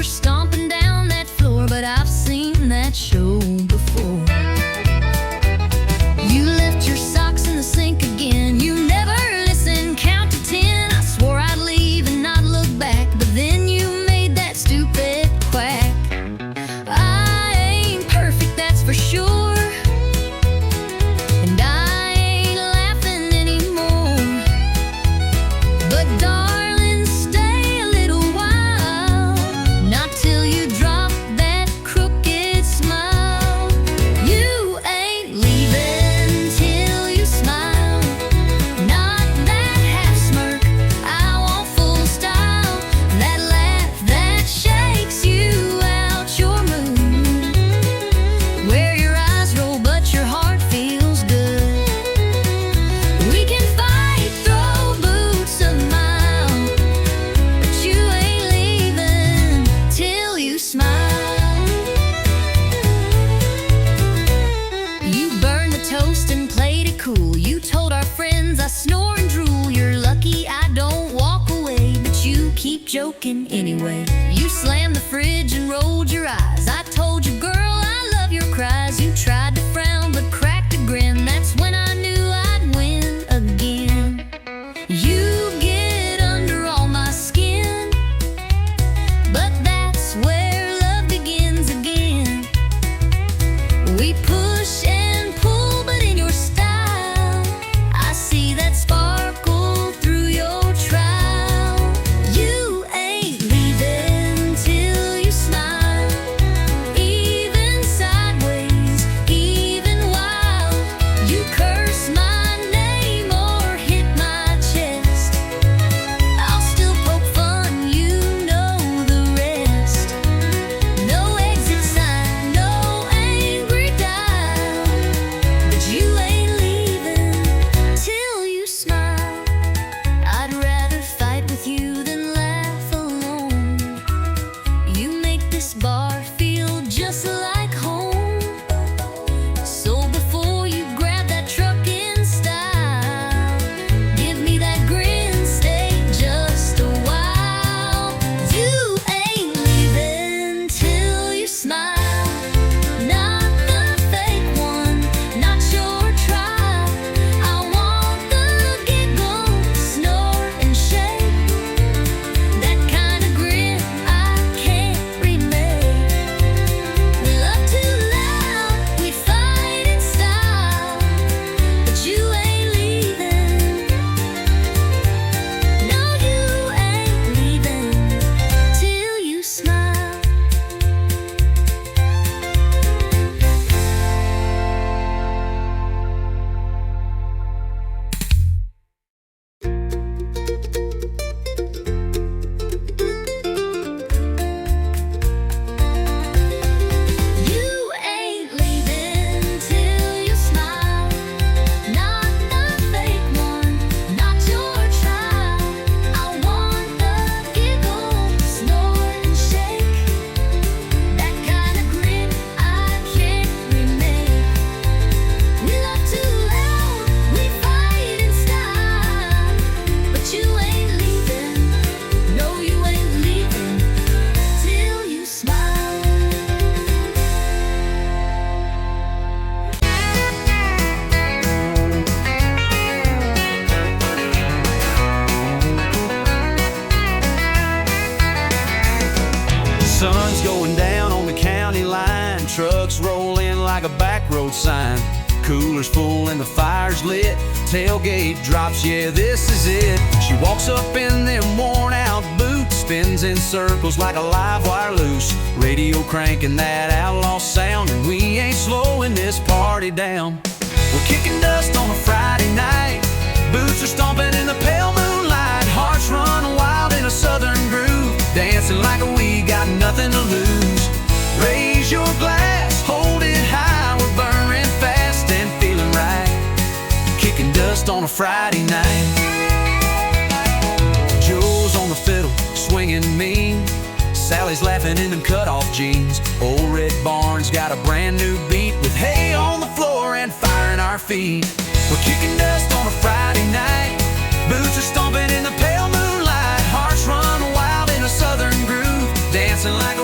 were stomping down that floor, but I've seen that show before. You left your socks in the sink again. You never listened, count to 10. I swore I'd leave and not look back, but then you made that stupid quack. I ain't perfect, that's for sure, and I ain't laughing anymore. But darling, stay a little while, not till you drop that crooked smile. You ain't leaving till you smile, not that half smirk. I want full style, that laugh that shakes you out your mood, where your eyes roll but your heart feels good. We can fight, throw boots a mile, but you ain't leaving till you smile. You burned the toast and played it cool. You told our friends I snore and drool. You're lucky I don't walk away, but you keep joking anyway. You slammed the fridge and rolled your eyes. I told you, girl, I love your cries. You tried to frown but cracked a grin. That's when I knew I'd win again. You get under all my skin, but that's where love begins again. We push and pull, but in your style, I see that sparkle through your trowel. You ain't leaving till you smile, even sideways, even while you curse my name or hit my chest. I'll still poke fun, you know the rest. No exit sign, no angry dial, but you ain't leaving till you smile. I'd rather fight with you than laugh alone. You make this bar feel just like home. So before you grab that truck in style, give me that grin, stay just a while. You ain't leaving till you smile, not the fake one, not your trial. I want the giggle, snort and shake, that kind of grin I can't remake. We love too loud, we fight in style, but you ain't leaving. No, you ain't leaving till you smile. You ain't leaving till you smile, not the fake one, not your trial. I want the giggle, snort and shake, that kind of grin I can't remake. We love too loud, we fight in style, but you ain't leaving. No, you ain't leaving till you smile. Sun's going down on the county line, trucks roll in like a back road sign. Cooler's full and the fire's lit, tailgate drops, yeah, this is it. She walks up in them worn out boots, spins in circles like a live wire loose. Radio cranking that outlaw sound, and we ain't slowing this party down. We're kicking dust on a Friday night, boots are stomping in the pale moonlight. Hearts run wild in a southern groove, dancing like we got nothing to lose. Raise your glass, hold it high, we're burning fast and feeling right, kicking dust on a Friday night. Joe's on the fiddle, swinging mean, Sally's laughing in them cut-off jeans. Old Red Barn's got a brand new beat, with hay on the floor and fire in our feet. We're kicking dust on a Friday night, boots are stomping in the pale moonlight. Hearts run wild in a southern groove, dancing like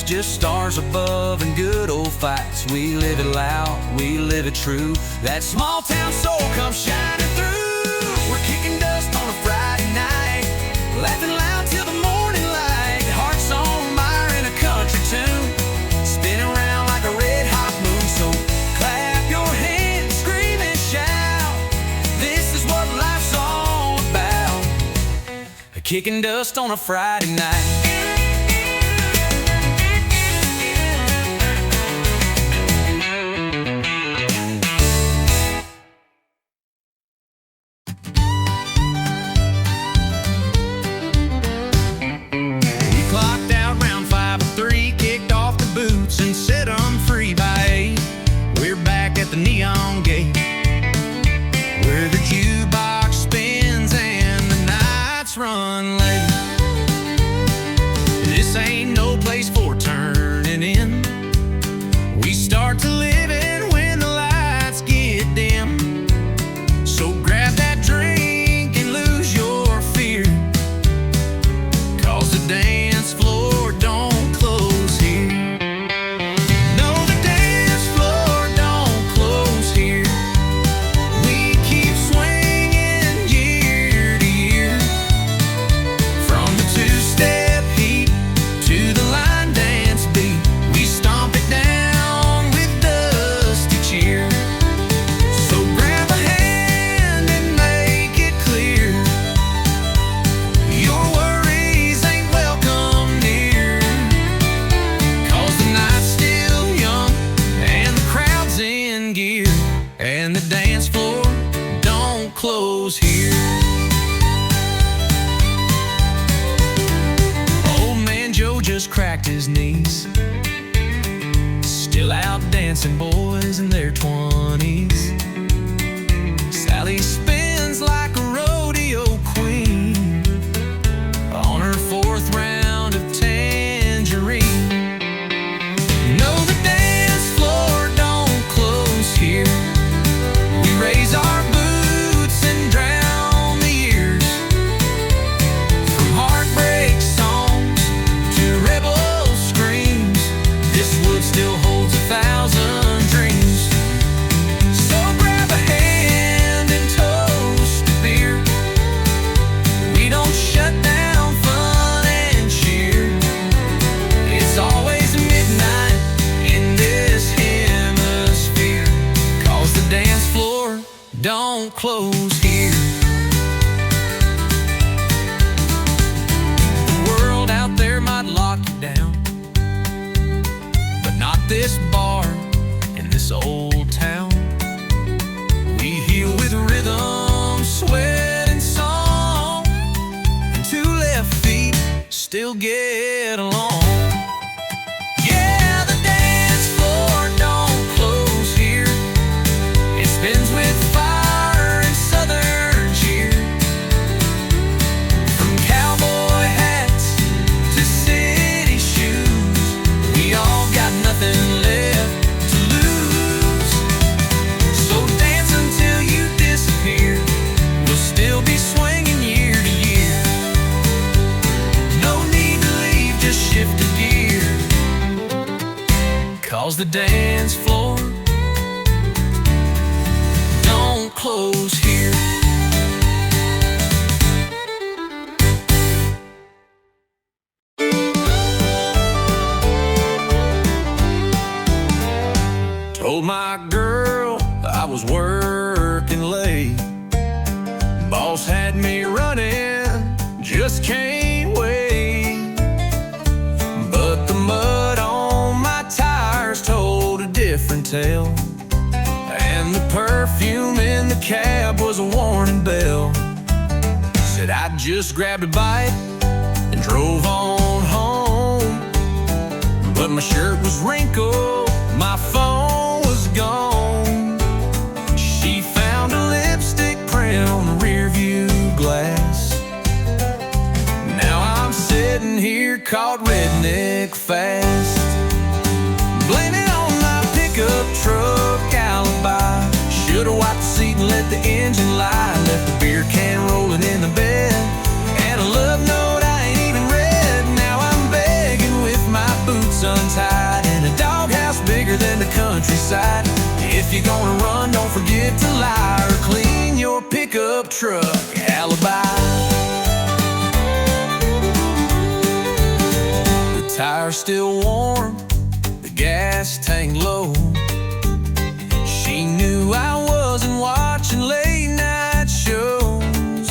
just stars above and good old fights. We live it loud, we live it true. That small town soul comes shining through. We're kicking dust on a Friday night, laughing loud till the morning light. Hearts on fire in a country tune, spinning around like a red hot moon. So clap your hands, scream and shout. This is what life's all about. Kicking dust on a Friday night. Neon gate, where the jukebox spins and the nights run late. This ain't no place for turning in. We start to live in when the lights get dim. So grab that drink and lose your fear, 'cause the dance floor don't close here. And the dance floor don't close here. Old man Joe just cracked his knees, still out dancing boys in their 20s. Sally spins like a rodeo queen on her 4th round of tangerine. No, the dance floor don't close here. Raise our boots and drown the years. From heartbreak songs to rebel screams, this wood still holds 1,000 dreams. So grab a hand and toast to beer. We don't shut down fun and cheer. It's always midnight in this hemisphere, 'cause the dance floor don't close here. The world out there might lock you down, but not this bar in this old town. We heal with rhythm, sweat, and song, and 2 left feet still get along. Yeah, the dance floor don't close here. It spins with fire and southern cheer. From cowboy hats to city shoes, we all got nothing left to lose. So dance until you disappear. We'll still be swinging year to year. No need to leave, just shift a gear, 'cause the dance floor don't close here. Told my girl I was working late. Boss had me running, just can't wait. But the mud on my tires told a different tale, and the perfume in the cab was a warning bell. Said I just grabbed a bite and drove on home, but my shirt was wrinkled, my phone was gone. She found a lipstick print on the rear view glass. Now I'm sitting here caught redneck fast. Blame it on my pickup truck alibi. Should've wiped the seat and let the engine lie. Left the beer can rolling in the bed, and a love note I ain't even read. Now I'm begging with my boots undone. still warm, the gas tank low. She knew I wasn't watching late night shows.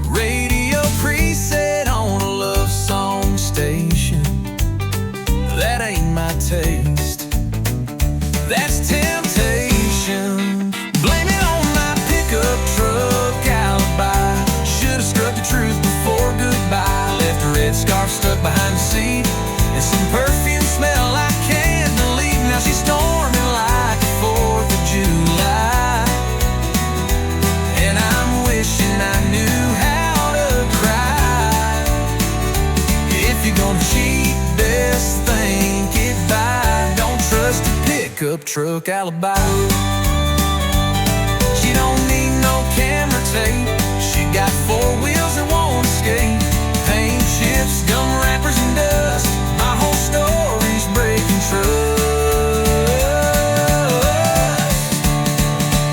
Radio preset on a love song station. That ain't my taste, that's temptation. Blame it on my pickup truck alibi. Should've struck the truth before goodbye. Left a red scarf stuck behind the seat and some perfume smell I can't believe. Now she's storming like the 4th of July, and I'm wishing I knew how to cry. If you're gonna cheat, best think it by. Don't trust a pickup truck alibi. She don't need no camera tape. She got 4 wheels that won't escape. Paint chips, gum wrappers, and dust. My whole story's breaking trust.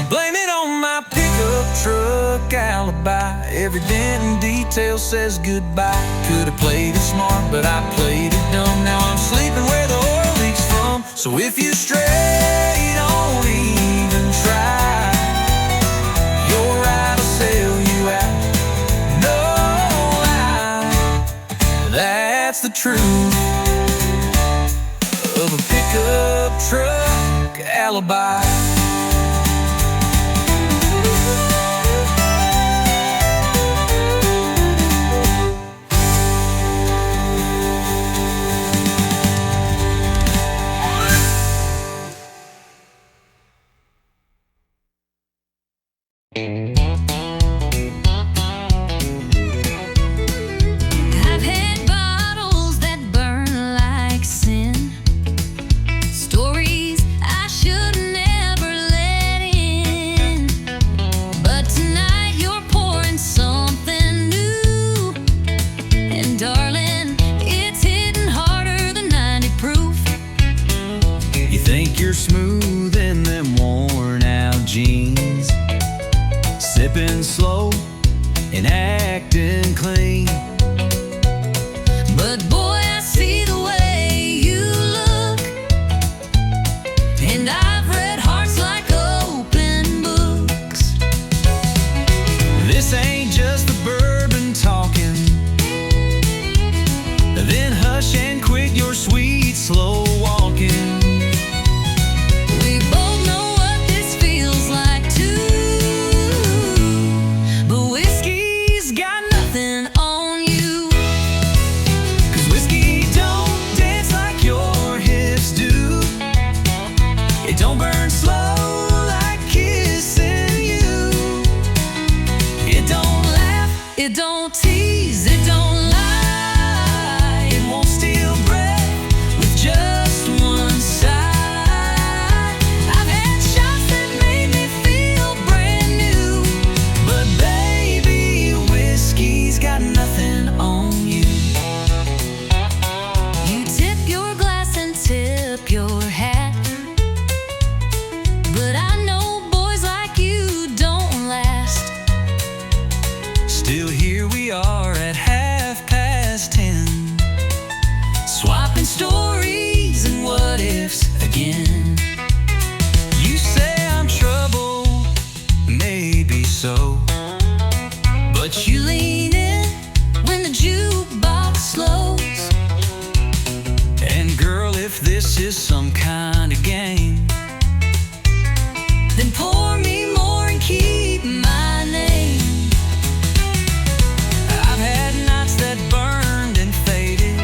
Blame it on my pickup truck alibi. Every dent and detail says goodbye. Could've played it smart, but I played it dumb. Now I'm sleeping where the oil leaks from. So if you stray, don't even try. Your ride will sell you out, no lie. That's the truth of a pickup truck alibi. I've had bottles that burn like sin, stories I should never let in. But tonight you're pouring something new, and darling, it's hitting harder than 90 proof. You think you're smooth in them worn out jeans, sipping slow and acting clean. But boy, I see the way you look, and I've read hearts like open books. This ain't just the bourbon talking. Then hush and quit your sweet slow walking. We both know what this feels like too, but whiskey's got nothing on you. 'Cause whiskey don't dance like your hips do. It don't burn slow like kissing you. It don't laugh, it don't tease, it don't lie. It won't steal breath with just one sigh. I've had shots that made me feel brand new, But baby, whiskey's got nothing on you. you tip your glass and tip your hat. But I know boys like you don't last. Still here we are at 10:30, Swapping stories and what ifs again. You say I'm trouble, maybe so, but You lean in when the jukebox slows. and girl, if this is some kind of game, Then pour me more and keep my name. I've had nights that burned and faded,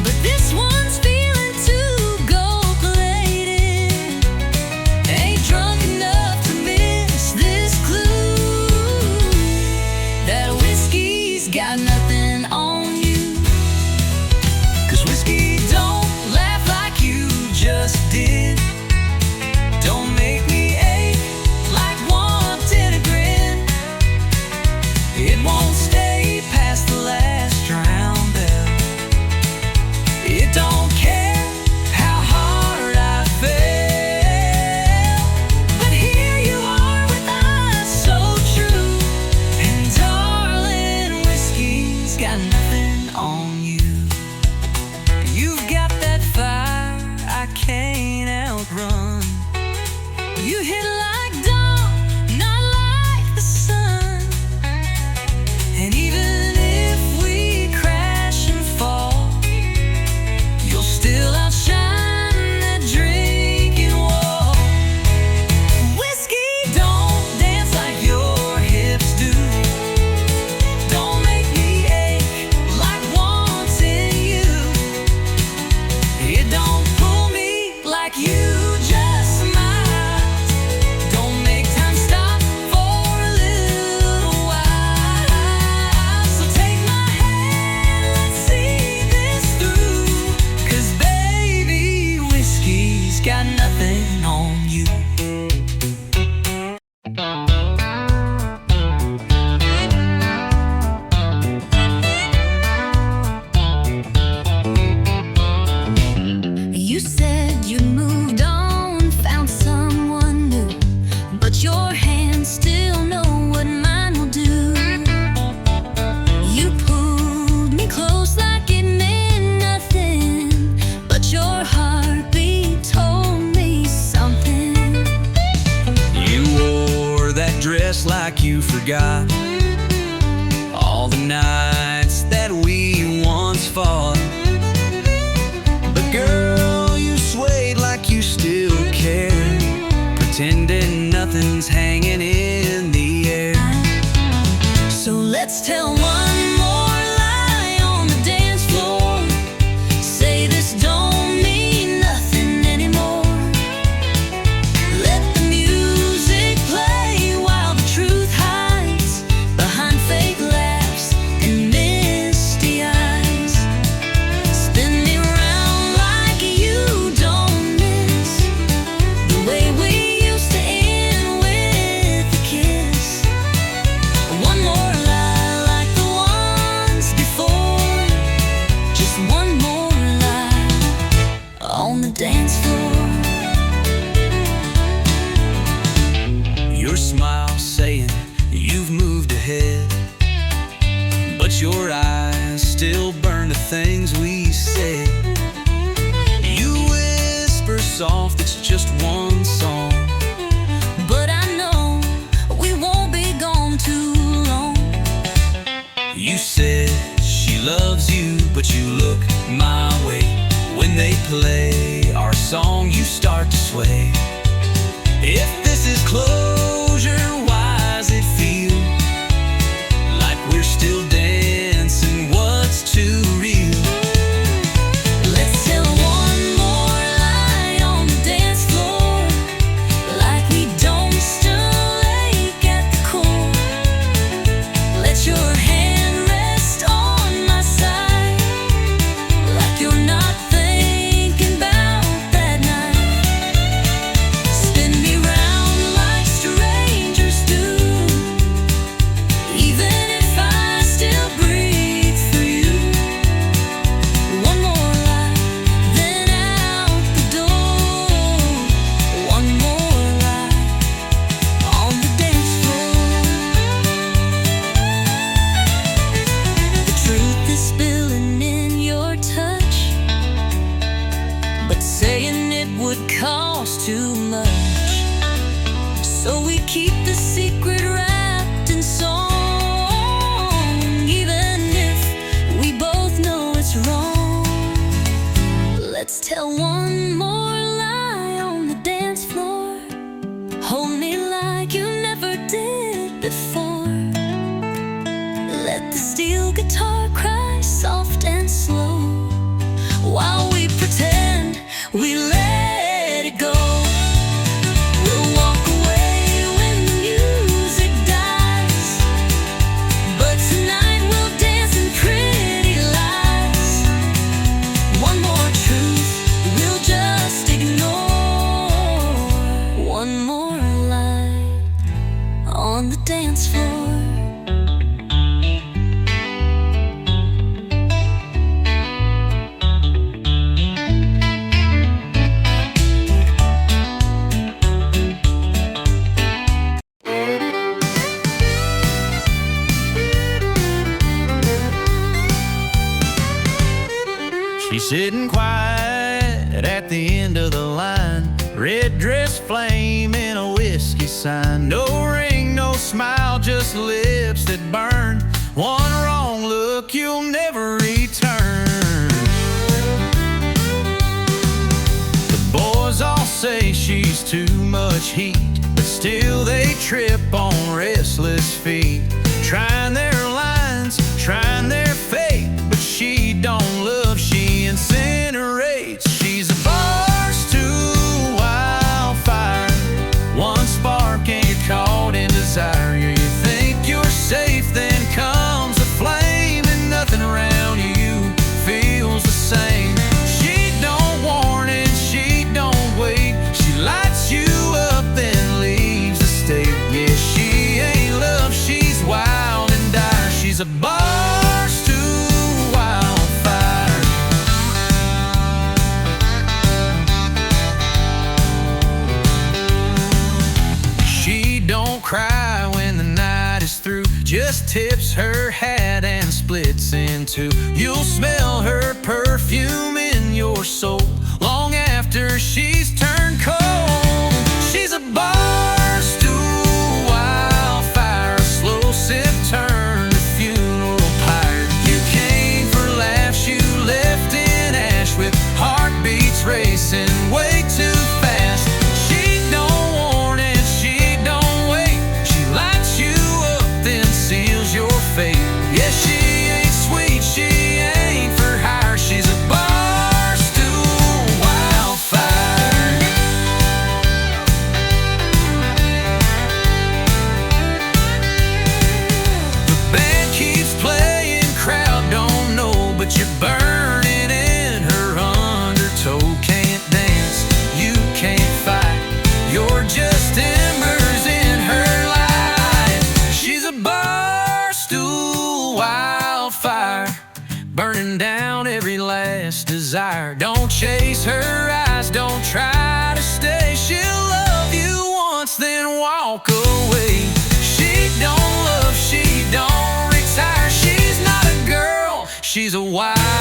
But this one's feeling too gold-plated. Ain't drunk enough to miss this clue, that whiskey's got nothing on you. 'cause whiskey don't laugh like you just did. Don't make me ache like wanting a grin. It won't stay past the last drown bell. It don't care how hard I fell. But here you are with eyes so true, and darling, whiskey's got nothing on you. forgot all the nights that we once fought. But girl, you swayed like you still care, pretending nothing's hanging in the air. So let's tell one more lie on the dance floor. Say this don't mean nothing anymore. Let the music play while the truth hides behind fake laughs and misty eyes. Spin me round like you don't miss the way we used to end with a kiss. One more lie like the ones before. Just one more lie on the dance floor. Your smile saying you've moved ahead, but your eyes still burn the things we said. You whisper soft, it's just one song, But I know we won't be gone too long. you said she loves you, but you look my way. When they play our song, you start to sway. If this is closure, why does it feel like we're still dancing? What's too real? Let's tell one more lie on the dance floor, like we don't still ache at the core. Let your hand rest on my side, like you're not thinking about that night. Spin me round like strangers do, even if I still breathe for you. One more lie, then out the door. One more lie on the dance floor. The truth is spilling in your touch, but saying it would cost too much. So we keep the secret wrapped in song, even if we both know it's wrong. Let's tell one more lie on the dance floor. Hold me like you never did before. Let the steel guitar cry soft and slow, while we pretend we let it go. We'll walk away when the music dies, but tonight we'll dance in pretty lies. One more truth we'll just ignore. One more lie on the dance floor. She's sitting quiet at the end of the line, red dress flame in a whiskey sign. No ring, no smile, just lips that burn. One wrong look, you'll never return. The boys all say she's too much heat, but still they trip on restless feet, trying their lines, trying their fate. But she don't love, she incinerates. She's a bar stool wildfire, one spark and you're caught in desire. You think you're safe, then comes a flame, and nothing around you feels the same. She don't warn and she don't wait, she lights you up then leaves the state. Yeah, she ain't love, she's wild and dire. She's a bar stool wildfire. She don't cry when the night is through, just tips her hat and splits in two. You'll smell her perfume in your soul long after she's turned cold. She's a bar stool wildfire, a wildfire, burning down every last desire. Don't chase her eyes, don't try to stay. She'll love you once, then walk away. She don't love, she don't retire. She's not a girl, she's a wildfire.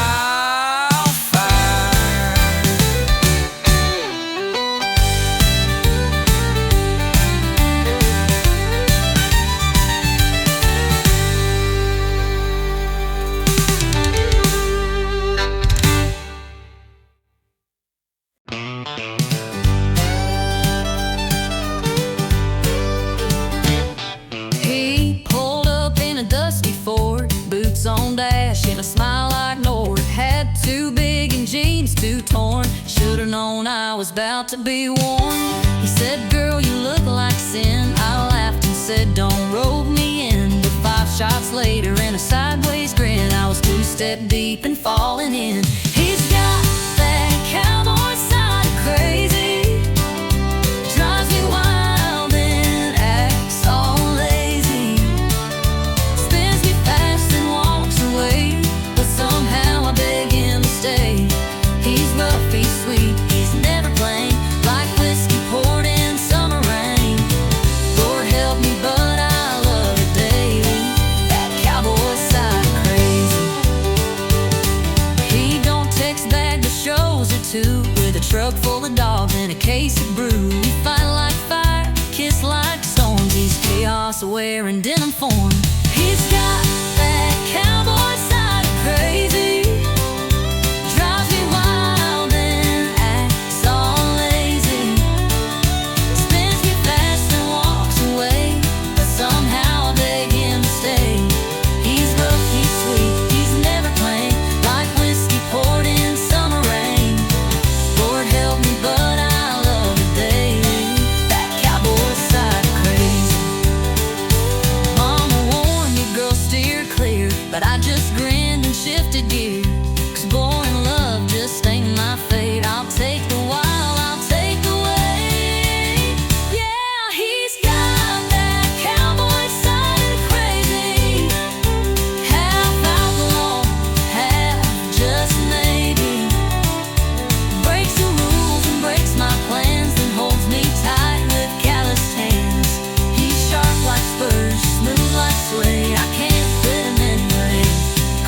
He pulled up in a dusty Ford, boots on dash and a smile I ignored. Had too big and jeans too torn, should've known I was about to be warned. He said, girl, you look like sin. I laughed and said, don't rope me in. But 5 shots later and a sideways grin, I was 2 step deep and falling in. He's got that cowboy side of crazy, drives me wild and acts all lazy, spins me fast and walks away, but somehow I beg him to stay. He's rough, he's sweet, he's never plain, like whiskey poured in summer rain. Lord help me, but I love it daily, that cowboy side of crazy. He don't text back, but shows her too, with a truck full of dogs and a case of brew. We fight like fire, kiss like storms. He's chaos aware in denim form. He's got that cowboy side of crazy, drives me wild and acts all lazy, spins me fast and walks away, but somehow I beg him to stay. He's rough, he's sweet, he's never plain, like whiskey poured in summer rain. Lord help me, but I love it daily, that cowboy side of crazy. Mama warned me, girl, steer clear, but I just grinned and shifted gear, 'cause boring love just ain't my fate. I'll take the wild, I'll take the way. Yeah, he's got that cowboy side of crazy, half outlaw, half just maybe, breaks the rules and breaks my plans, then holds me tight with calloused hands. He's sharp like spurs, smooth like suede, I can't quit him anyway.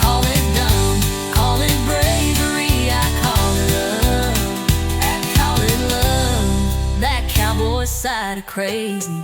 Call it dumb, call it bravery, I call it love, I call it love, that cowboy side of crazy.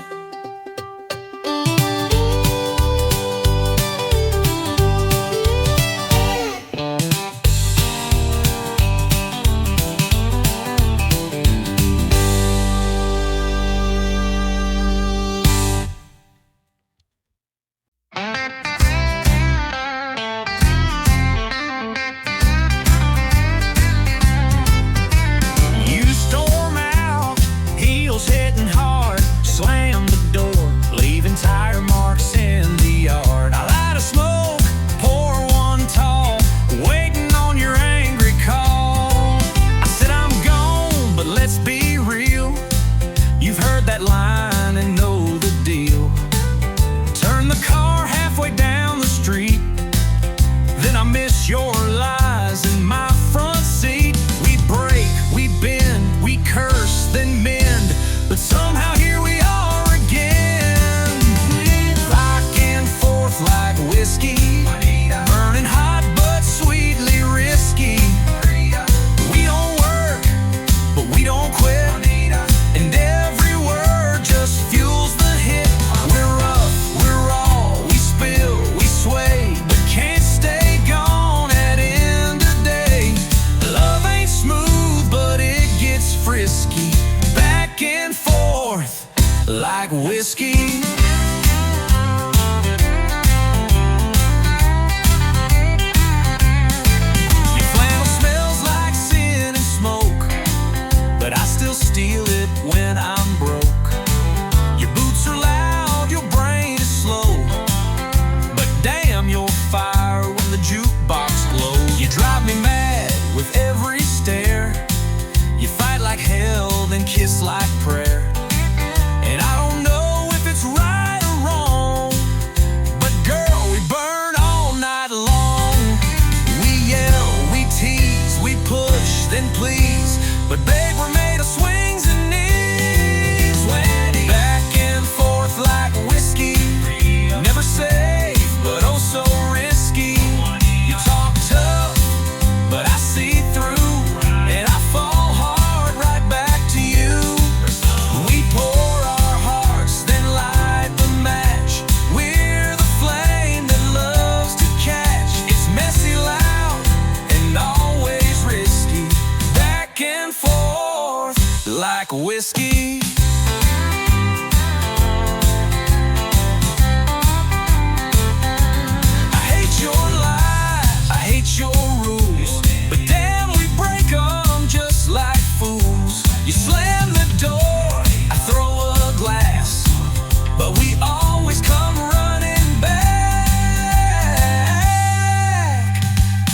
You storm out, heels hitting hard, slam the door, leaving tire marks in the yard. I light a smoke, pour one tall, waiting on your angry call. I said I'm gone, but let's be real, you've heard that line and know the deal. Turn the car halfway down the street, then I miss your lies in my front seat. We break, we bend, we curse, then mend, but somehow here we are again. Back and forth like whiskey, burning hot but sweetly risky. We don't work, but we don't quit, and every word just fuels the hit. We're rough, we're raw, we spill, we sway, but can't stay gone at end of day. Love ain't smooth, but it gets frisky, back and forth like whiskey. Your flannel smells like sin and smoke, but I still steal it when I'm broke. Your boots are loud, your brain is slow, but damn, you're fire when the jukebox glows. You drive me mad with every stare, you fight like hell, then kiss like prayer. And I don't know if it's right or wrong, but girl, we burn all like whiskey. I hate your lies, I hate your rules, but damn, we break them just like fools. You slam the door, I throw a glass, but we always come running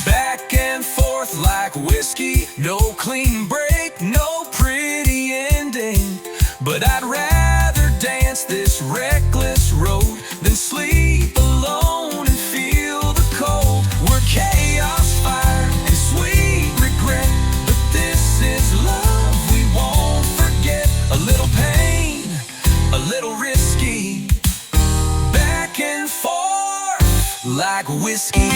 back and forth like whiskey. No clean break, no pretty ending, but I'd rather dance this reckless road than sleep alone and feel the cold. We're chaos, fire, and sweet regret, but this is love we won't forget. A little pain, a little risky, back and forth like whiskey.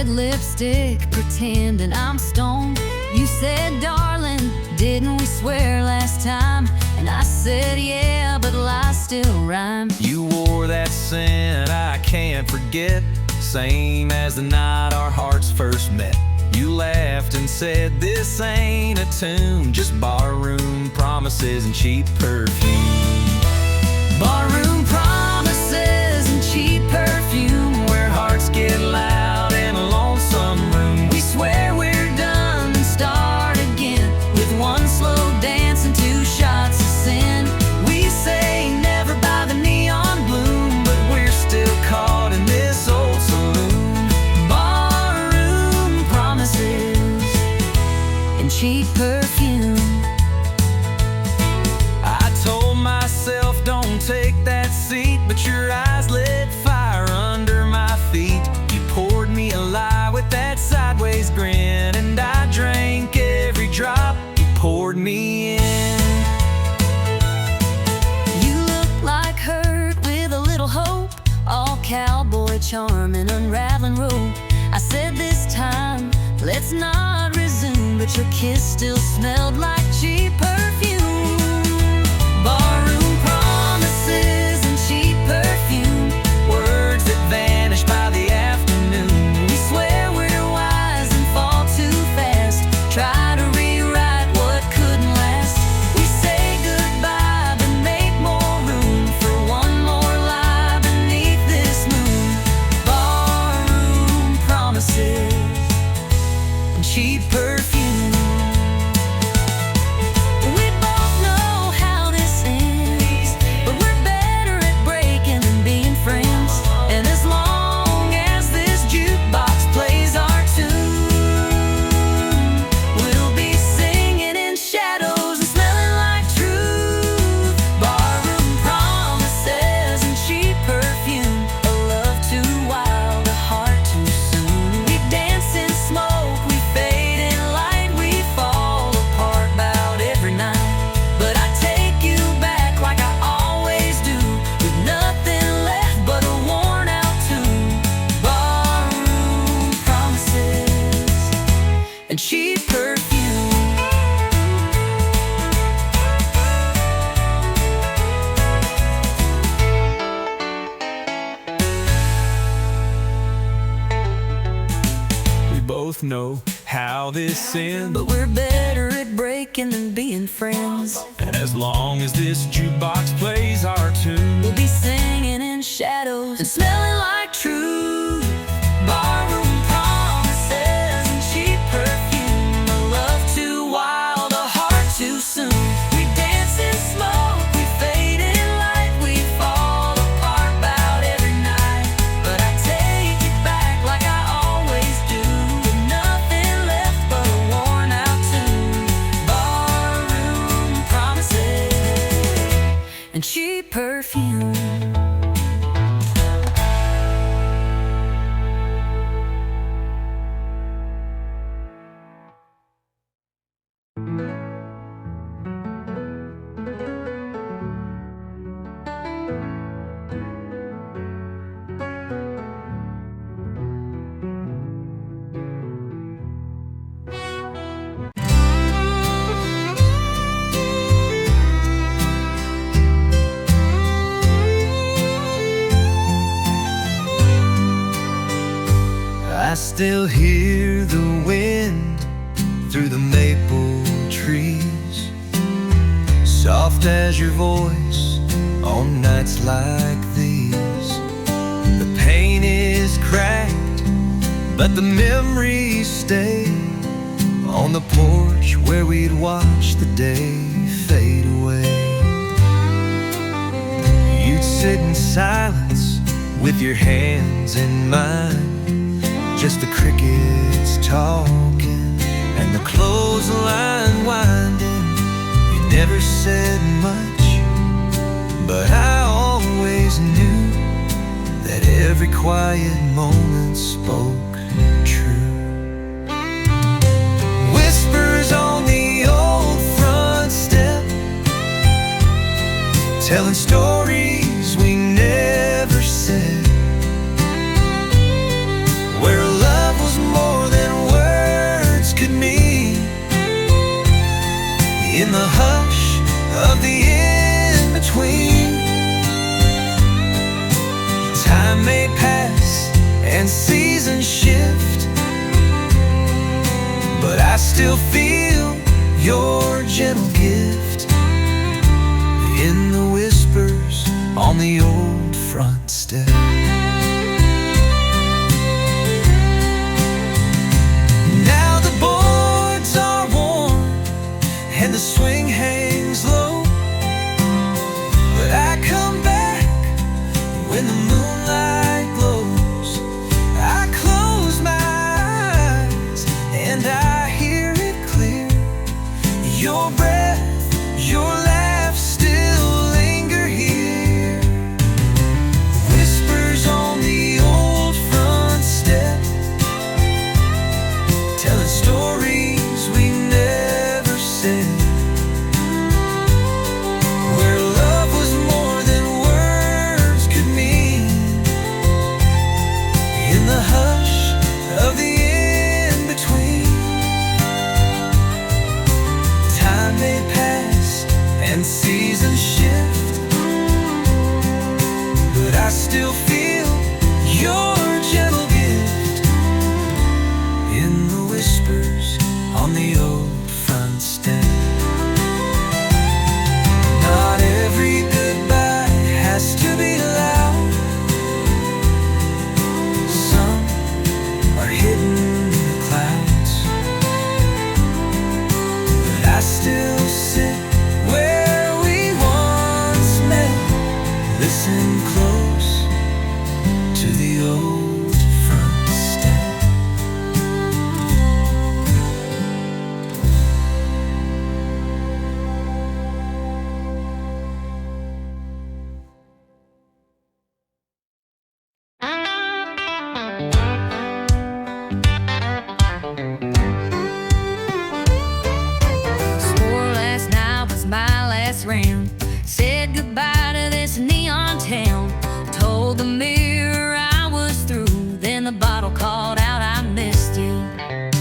Lipstick, pretending I'm stoned. You said, darling, didn't we swear last time? And I said, yeah, but lies still rhyme. You wore that scent I can't forget, same as the night our hearts first met. You laughed and said, this ain't a tune, just barroom promises and cheap perfume. Barroom promises and cheap perfume, where hearts get loud in a lonesome room. We swear we're done and start again, with one slow dance and 2 shots of sin. We say never by the neon bloom, but we're still caught in this old saloon. Barroom promises and cheap perfume. I told myself don't take that seat, but your eyes lit fire under my feet. You poured me a lie with that sideways grin, and I drank every drop you poured me in. You look like hurt with a little hope, all cowboy charm and unraveling rope. I said this time, let's not resume, but your kiss still smelled like cheap perfume. Barroom promises and cheap perfume, words that vanish by the afternoon. We swear we're wise and fall too fast, try to rewrite what couldn't last. We say goodbye but make more room for one more lie beneath this moon. Barroom promises and cheap perfume. We both know how this ends, but we're better at breaking than being friends. And as long as this jukebox plays our tune, we'll be singing in shadows and smelling like truth. Barroom promises and cheap perfume, a love too wild, a heart too soon. We dance in smoke, we fade in light, we fall apart about every night. But I take you back like I always do, with nothing left but a worn out tune. Barroom promises and cheap perfume. We both know how this ends, But we're better at breaking than being friends. and as long as this jukebox plays our tune, We'll be singing in shadows and smelling like truth. Barroom promises and cheap perfume, a love too wild, a heart too soon. We dance in smoke, we fade in light, we fall apart about every night. But I take it back like I always do, with nothing left but a worn out tune. Barroom promises and cheap perfume. still hear the wind through the maple trees, soft as your voice on nights like these. The paint is cracked, but the memories stay on the porch where we'd watch the day fade away. You'd sit in silence with your hands in mine, just the crickets talking and the clothesline winding. You never said much, but I always knew that every quiet moment spoke true. Whispers on the old front step, telling stories we never said, where love was more than words could mean. In the hush of the in-between, time may pass and seasons shift, but I still feel your gentle gift in the whispers on the old front step. Now the boards are worn and the swing hangs low, but I come back when the moonlight glows. I close my eyes and I hear it clear. Your breath, your laugh still linger here. Whispers on the old front step, telling stories we never said, where love was more than words could mean. In the hush of the in-between, time may pass and seasons shift, but I still feel your gentle gift in the whispers on the old front step. Not every goodbye has to be loud. Some are hidden in the clouds, but I still sit where we once met, listen close to the old front step. Swore last night was my last round. Said goodbye to this neon town. Told the mirror I was through. Then the bottle called out, I missed you.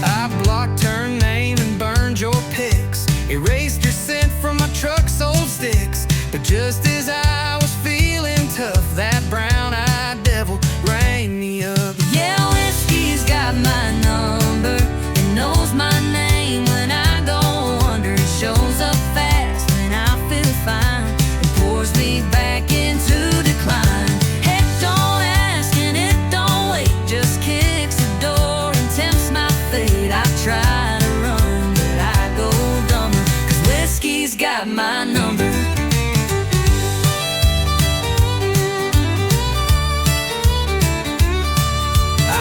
I blocked her name and burned your pics, erased your scent from my truck's old sticks. But just as I was feeling tough, that brown-eyed devil rang me up. Yeah, whiskey's got my number. It knows my name when I go under. It shows up fast when I feel fine. It pours me back into decline. It don't ask and it don't wait, just kicks the door and tempts my fate. I try to run, but I go dumber, 'cause whiskey's got my number.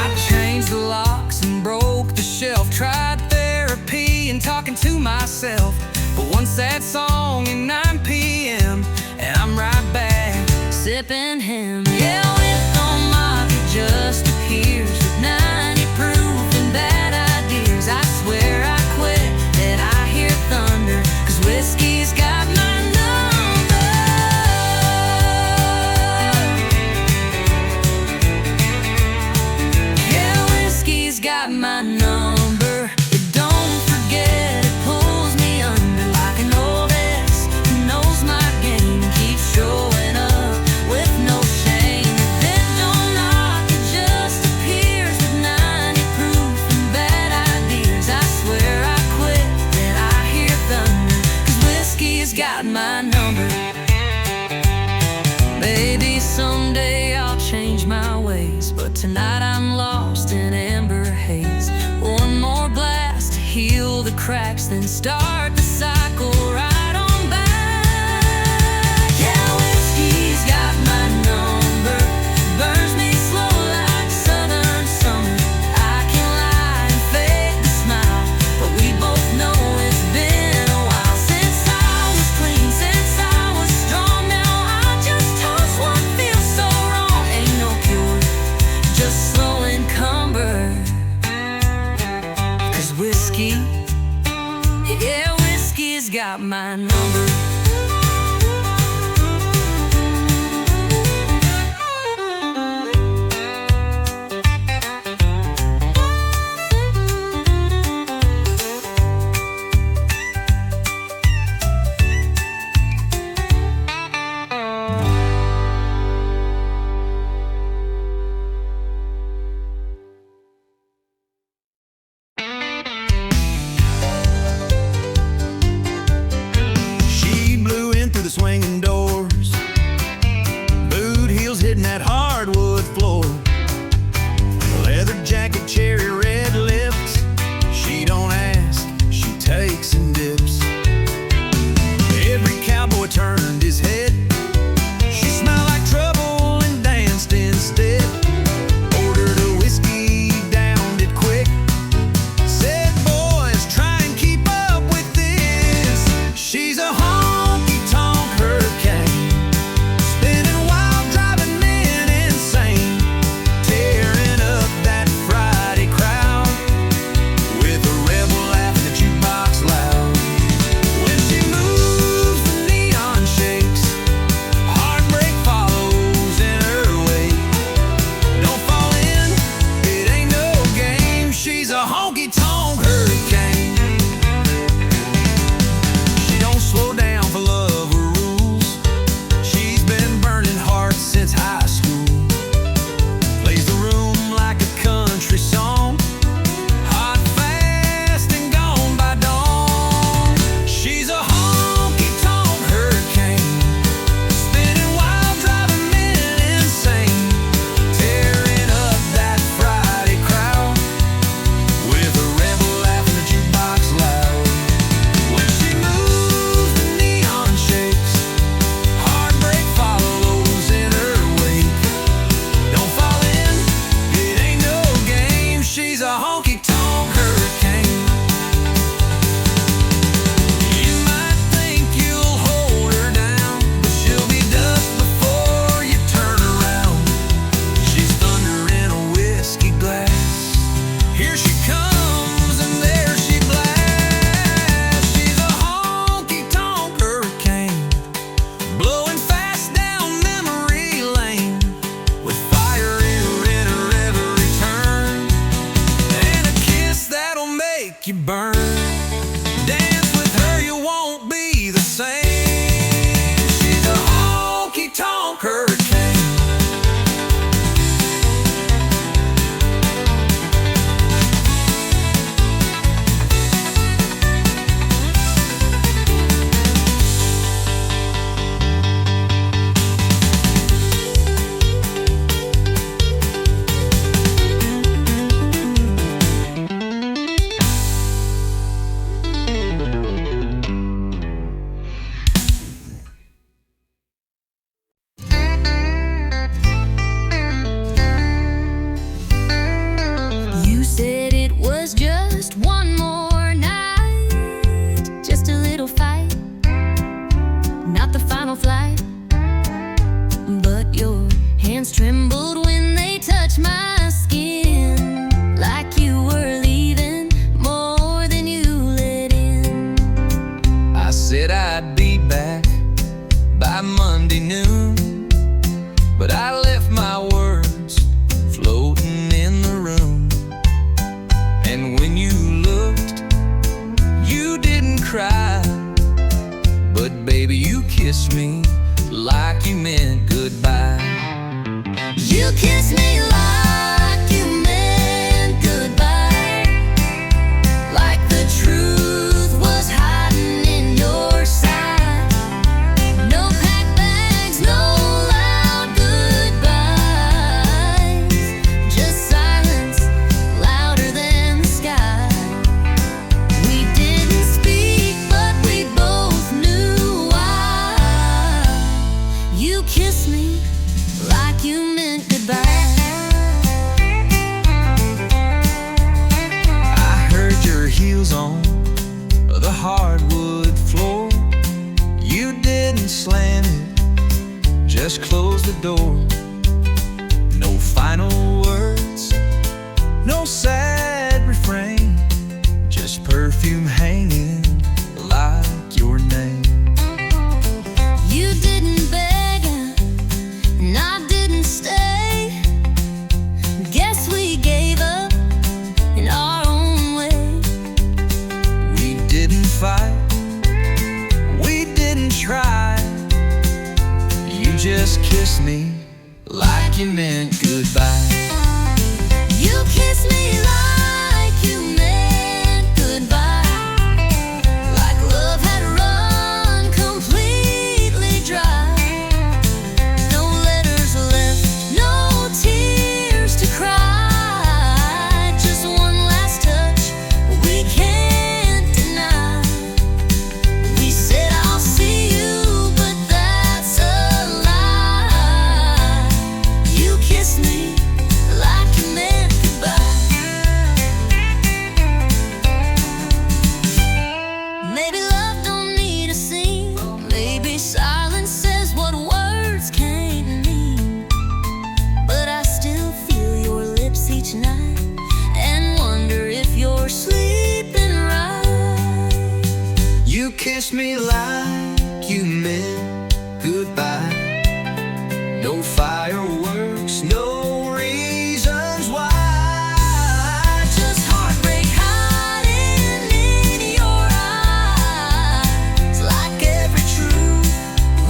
I changed the locks and broke the shelf, tried therapy and talking to myself. But one sad song at 9 p.m. and I'm right back Sipping him. Yeah, with on my just appears with 90 proof and bad ideas. I swear I quit that I hear thunder, 'cause whiskey's got my number. Yeah, whiskey's got my number. It don't forget, it pulls me under like an old whiskey's got my number. Maybe someday I'll change my ways, but tonight I'm lost in amber haze. One more blast to heal the cracks, then start the cycle right on back. Yeah, whiskey's got my number, burns me slow like southern summer. I can lie and fake the smile, but we both know it's been a while since I was clean, since I was strong. Now I just toast what feels so wrong. Ain't no cure, just slow encumber. 'Cause whiskey, yeah, whiskey's got my number. Swinging doors, boot heels hitting that hardwood floor, leather jacket, cherry red lips. She don't ask, she takes and dips. Every cowboy turned his head. She smiled like trouble and danced instead. Ordered a whiskey, downed it quick. Said, boys, try and keep up with this. She's a you burn. Dance with her, you won't be the same. She's a honky-tonk hurricane. Trembled when they touched my skin, like you were leaving more than you let in. I said I'd be back by Monday noon, but I left my words floating in the room. And when you looked, you didn't cry, but baby, you kissed me like you meant goodbye. You kissed me like you meant goodbye, like the truth was hiding in your side. and slam it, just close the door. No final words, no sad refrain, just perfume hanging like your name. You didn't beg and I didn't stay. Guess we gave up in our own way. We didn't fight, we didn't try. You just kissed me like you meant goodbye. You kissed me like you meant goodbye, like love had run completely dry. No letters left, no tears to cry. Just one last touch we can't deny. We said I'll see you, but that's a lie. You kissed me like you meant goodbye. Maybe love don't need a scene. Maybe silence says what words can't mean. But I still feel your lips each night and wonder if you're sleeping right. You kissed me like you meant goodbye. No fireworks, no reasons why. Just heartbreak hiding in your eyes. Like every truth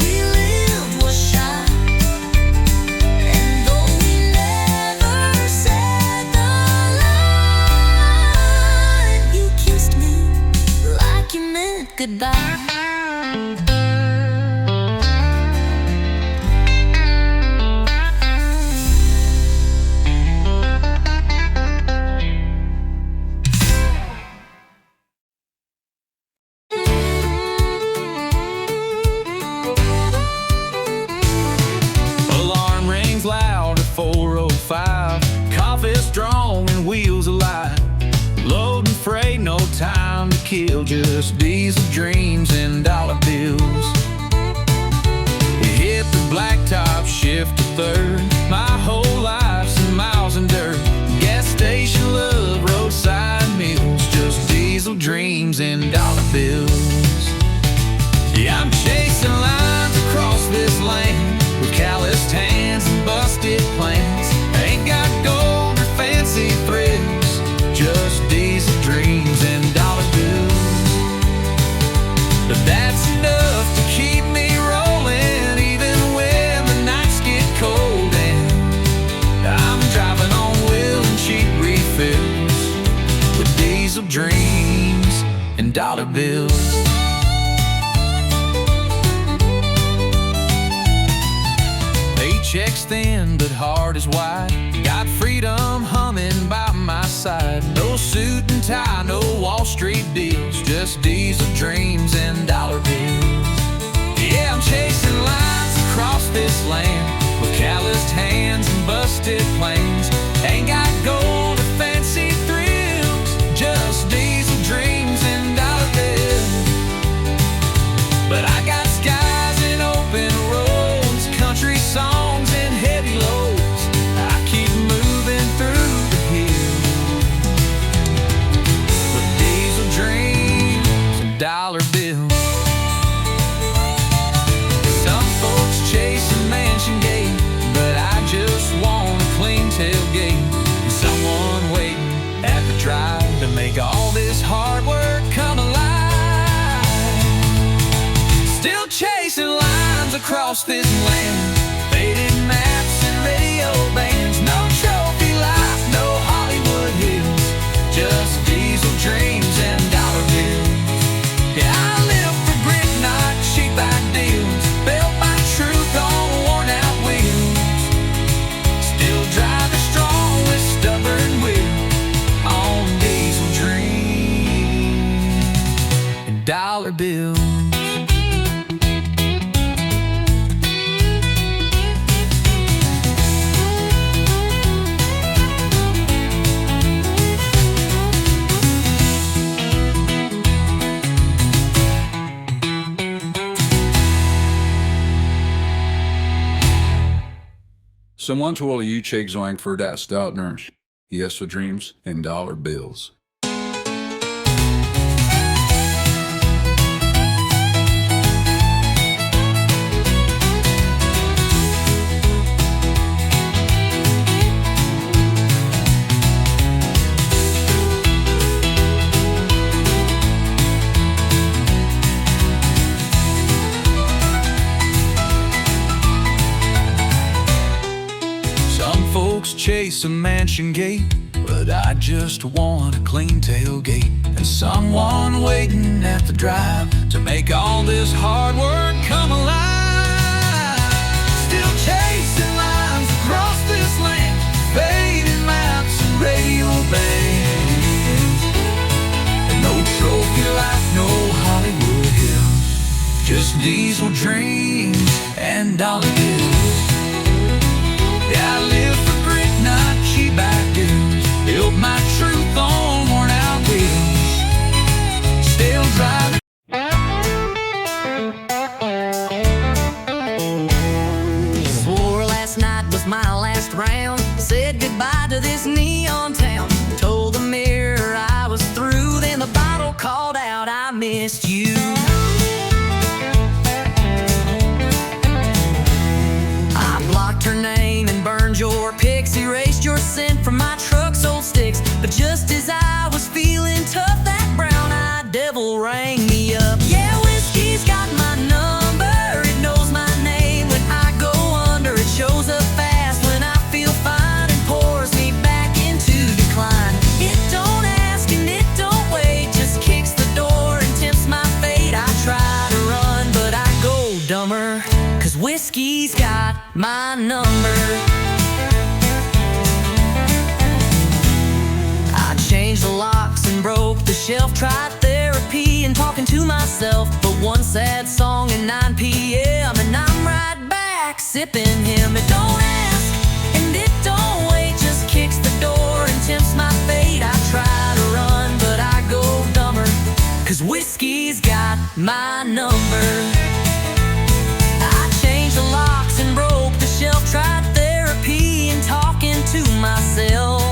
we lived was shy. And though we never said the line, you kissed me like you meant goodbye. Alarm rings loud at 4:05. Coffee strong and wheels alive. Loading freight, no time to kill. Just diesel dreams and dollar bills. We hit the blacktop, shift to third. My whole life's in miles and dirt. Gas station love, roadside meals. Just diesel dreams and dollar bills. Yeah, I'm chasing lines across this land with calloused hands and busted plans. Ain't got gold or fancy thrills, just diesel dreams and dollar bills. But that's enough to keep me rolling, even when the nights get cold. And I'm driving on wheel and cheap refills with diesel dreams and dollar bills. Paycheck's thin, but heart is wide. Got freedom humming by my side. No suit and tie, no Wall Street deals. Just diesel dreams and dollar bills. Yeah, I'm chasing lines across this land with calloused hands and busted plans. Ain't got gold or fancy thrills, just diesel dreams and dollar bills. But I got skies and open roads, country songs and heavy loads. I keep moving through the hills with diesel dreams and dollar bills. Some folks chase a mansion gate, but I just want a clean tailgate and someone waiting at the drive to make all this hard work come alive. Still chasing lines across this land, faded maps and radio bands. No trophy life, no Hollywood hills, just diesel dreams and dollar bills. Yeah, I live for grit, not cheap ideals, built by truth on worn out wheels. Still driving strong with stubborn will on diesel dreams and dollar bills. Someone twirl you check zoing for that stout nurse. Yes, for dreams and dollar bills. Chase a mansion gate, but I just want a clean tailgate and someone waiting at the drive to make all this hard work come alive. Still chasing lines across this land, fading maps and radio bands, and no trophy life, no Hollywood hills, just diesel dreams and dollar bills. Yeah, I live for grit, not cheap actors. Built my truth on worn out wheels. Still driving. Swore last night was my last round. Said goodbye to this neon town. Told the mirror I was through. Then the bottle called out, I missed you. I blocked her name and burned your pics, erased your scent from my truck's old sticks. But just as I was feeling tough, that brown-eyed devil rang me up. Yeah, whiskey's got my number, it knows my name when I go under. It shows up fast when I feel fine and pours me back into decline. It don't ask and it don't wait, just kicks the door and tempts my fate. I try to run, but I go dumber, 'cause whiskey's got my number. I changed the locks and broke the shelf, tried therapy and talking to myself. But one sad song at 9 p.m. and I'm right back sipping him. It don't ask and it don't wait, just kicks the door and tempts my fate. I try to run, but I go dumber, 'cause whiskey's got my number. I changed the locks and broke the shelf, tried therapy and talking to myself.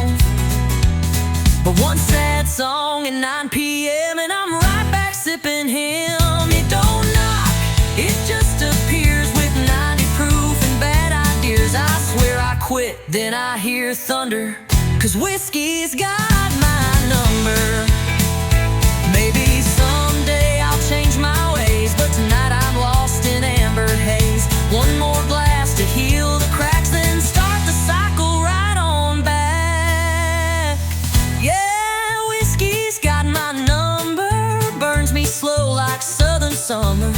But one sad song at 9 p.m. and I'm right back sipping him. It don't knock, it just appears with 90 proof and bad ideas. I swear I quit, then I hear thunder, 'cause whiskey's got my number. Maybe someday I'll change my ways, but tonight I'm lost in amber haze. One more glass to heal the cracks, then start the cycle right on back. Yeah, whiskey's got my number, burns me slow like southern summer.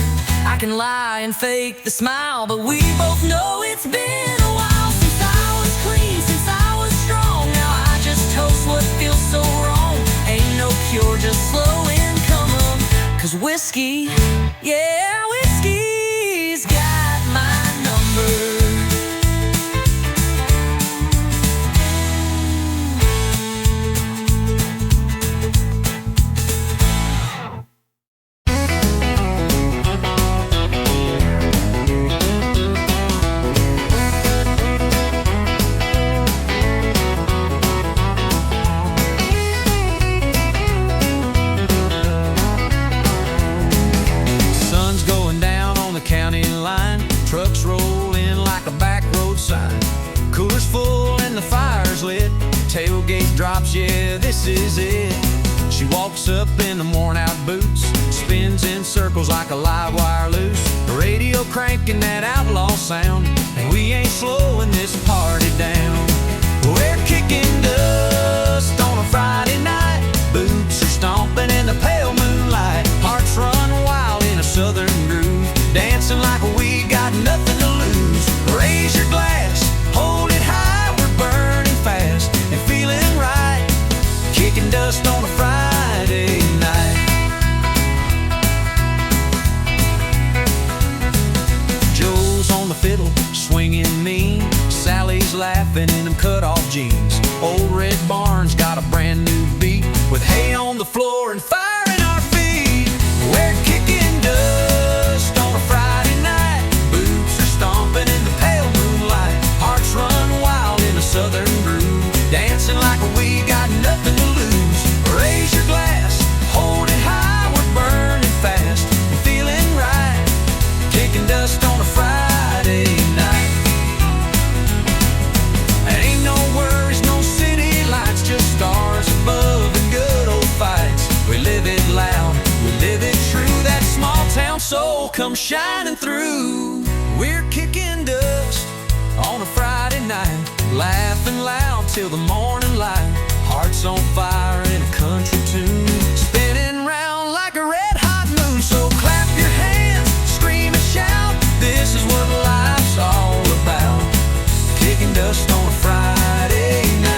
I can lie and fake the smile, but we both know it's been a while since I was clean, since I was strong. Now I just toast what feels so wrong. Ain't no cure, just slow income, 'cause whiskey, yeah, whiskey's got my number. Sun's going down on the county line. Trucks roll in like a back road sign. Cooler's full and the fire's lit. Tailgate drops, yeah, this is it. She walks up in the worn out boots, spins in circles like a live wire loose. The radio cranking that outlaw sound, and we ain't slowing this party down. We're kicking dust on a Friday night. Boots are stomping in the pale moonlight. Hearts run wild in a southern groove, dancing like we got nothing to lose. Raise your glass, hold it high, we're burning fast and feeling right. Kicking dust on a Friday night. Joe's on the fiddle, swinging mean. Sally's laughing in them cut-off jeans. Old Red Barn's got a brand new beat, with hay on the floor and fire in our feet. We're kicking dust on a Friday night. Boots are stomping in the pale moonlight. soul comes shining through. We're kicking dust on a Friday night, laughing loud till the morning light. Hearts on fire in a country tune, spinning round like a red-hot moon. So clap your hands, scream and shout. This is what life's all about. Kicking dust on a Friday night.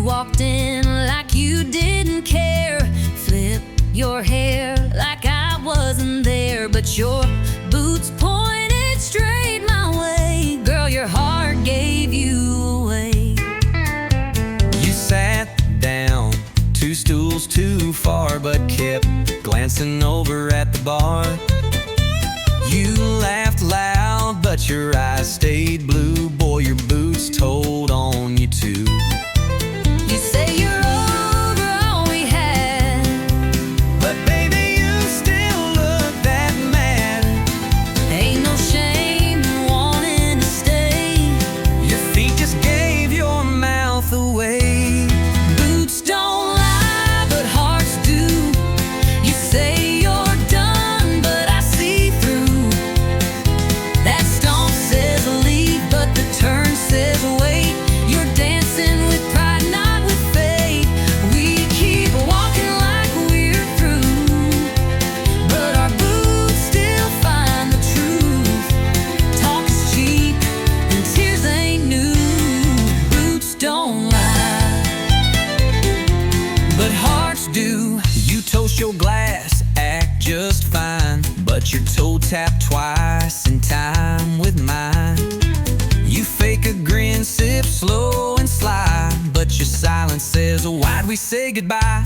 Walked in like you didn't care, flip your hair like I wasn't there, but your boots pointed straight my way. Girl, your heart gave you away. You sat down, 2 stools too far, but kept glancing over at the bar. You laughed loud, but your eyes stayed blue. Boy, your boots told on you too. You say you're over all we had, But baby, you still look that mad. ain't no shame in wanting to stay. Your feet just gave your mouth away. Boots don't lie, but hearts do. You say you're done, but I see through. That stomp says leave, but the turn says wait. You're dancing with pride, not with fate. We keep walking like we're through, but our boots still find the truth. Talk is cheap and tears ain't new. Boots don't lie, but hearts do. You toast your glass, act just fine, but your toe tapped twice in time with mine. You fake a grin, sip slow and sly, but your silence says, why'd we say goodbye?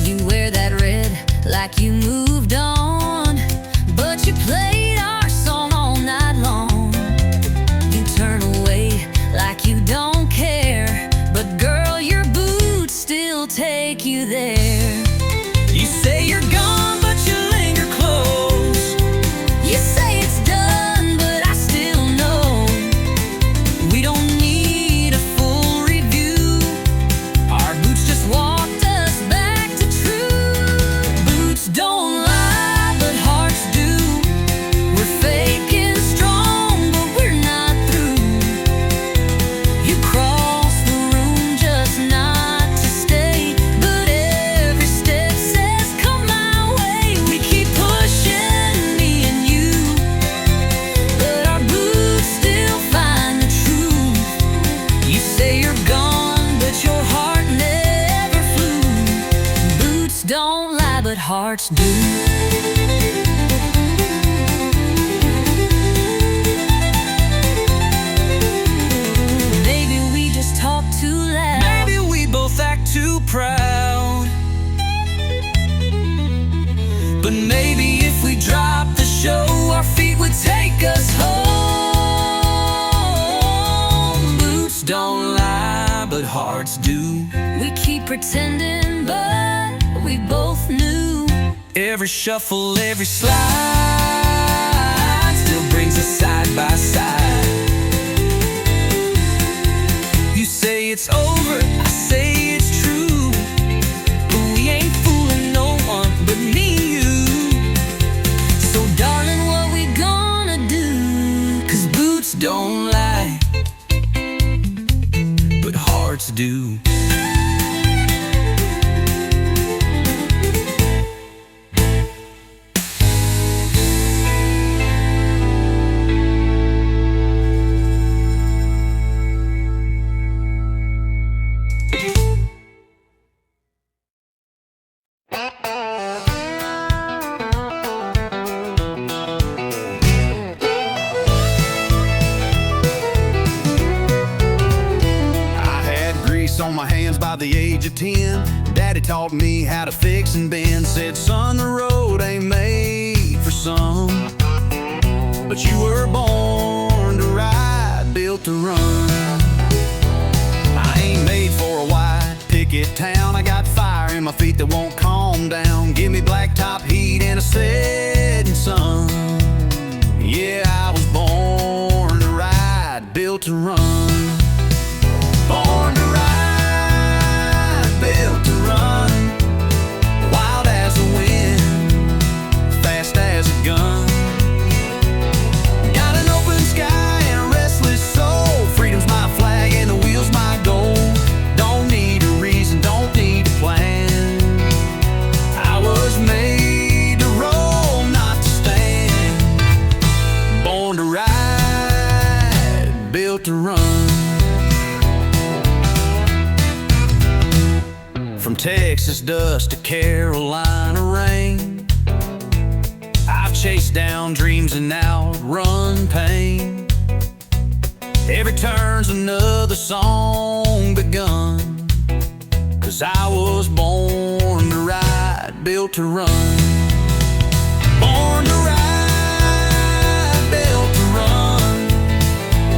You wear that red like you moved on, but you played our song all night long. You turn away like you don't care, but girl, your boots still take you there. You say you're gone, but you linger close. You say it's done, but I still know we don't need a full review. Our boots just Walked us back to true. Boots don't lie, but hearts do. We're fake and strong, but we're not through. You cross the room just not to stay, but every step says come my way. We keep pushing, me and you, but our boots still find the truth. You say you're gone, but your heart never flew. Boots don't lie, but hearts do. Maybe we just talk too loud. maybe we both act too proud. But maybe if we dropped the show, our feet would take us home. Boots don't lie, but hearts do. We keep pretending, but we both knew. Every shuffle, every slide still brings us side by side. You say it's over, I say it's true, but we ain't fooling no one but me and you. So darling, what we gonna do? 'Cause boots don't lie, but hearts do. On my hands by the age of 10. Daddy taught me how to fix and bend. Said, son, the road ain't made for some, but you were born to ride, built to run. I ain't town. I got fire in my feet that won't calm down. Give me blacktop heat and a setting sun. Yeah, I was born to ride, built to run. Born to ride, built to run. Wild as the wind, fast as a gun. Got an open sky and a restless soul. Freedom's my flag and the wheel's my goal. Don't need a reason, don't need a plan. I was made to roll, not to stand. Born to ride, built to run. From Texas dust to Carolina rain, I've chased down dreams and outrun pain. Every turn's another song begun, 'cause I was born to ride, built to run. Born to ride, built to run.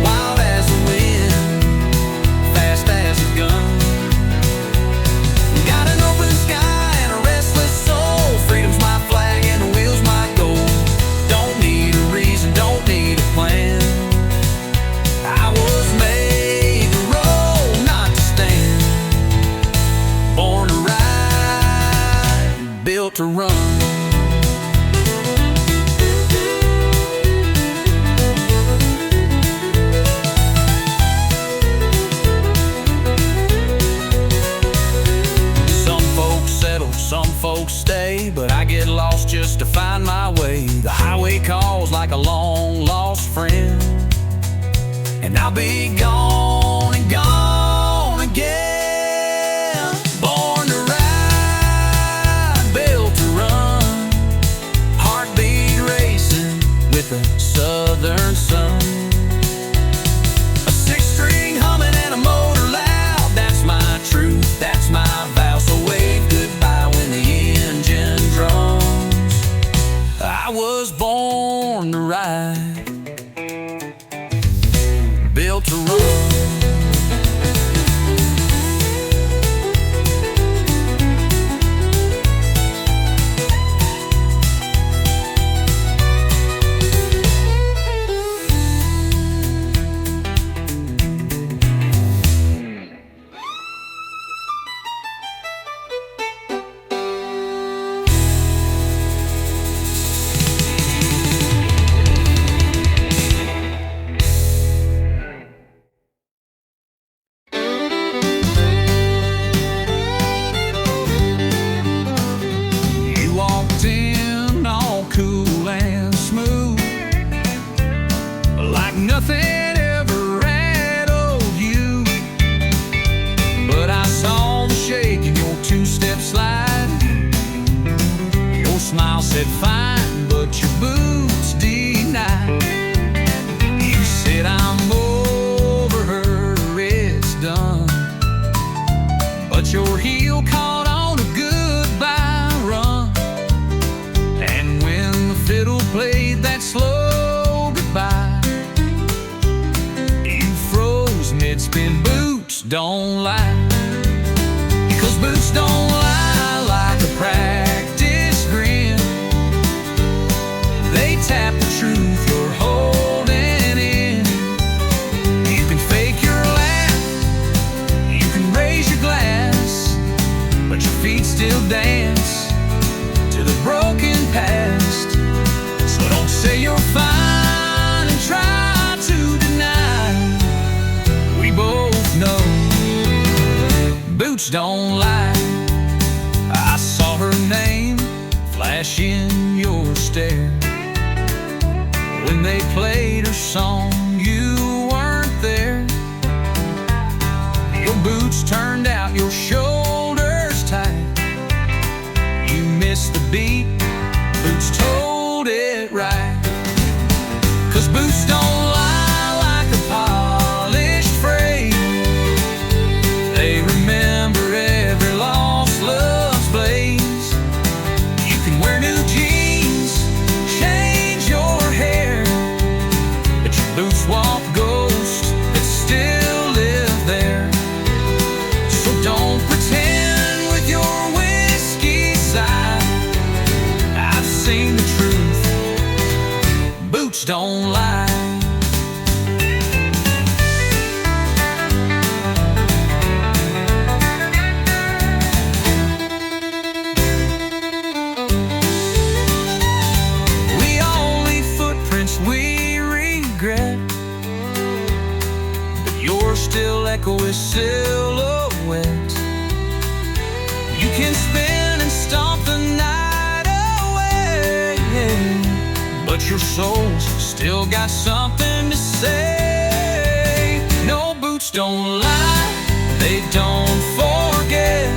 Wild as the wind, fast as a gun. Got an open sky and a restless soul. Freedom's my flag and the wheel's my goal. Don't need a reason, don't need a plan. I was made to roll, not to stand. Born to ride, built to run. Some folks stay, but I get lost just to find my way. The highway calls like a long lost friend, and I'll be gone and gone again. Born to ride, built to run. Heartbeat racing with the southern sun. A six-string humming and a motor loud. That's my truth, that's my vow. So wave goodbye when the engine drums. I was born to ride, built to run. Nothing ever rattled you, but I saw the shake in your two-step slide. Your smile said fine, but your boots denied. You said I'm over her, it's done, but your heel caught on a goodbye run. And when the fiddle played that slow goodbye, mid-spin. Boots don't lie, because boots don't lie like a practiced grin. They tap the truth you're holding in. You can fake your laugh, you can raise your glass, but your feet still dance to the broken past. So don't say you're fine and try to deny. We both know boots don't lie. I saw her name flash in your stare. When they played her song, you weren't there. Your boots turned out, your shoulders tight. You missed the beat, boots told it right. 'Cause boots don't lie like a polished phrase. They remember every lost love's blaze. You can wear new jeans, change your hair, but your boots walk ghosts that still live there. So don't pretend don't lie. We all leave footprints we regret, but yours still echo with silhouettes. You can spin and stomp the night away, but your soul's still got something to say. No, boots don't lie, they don't forget.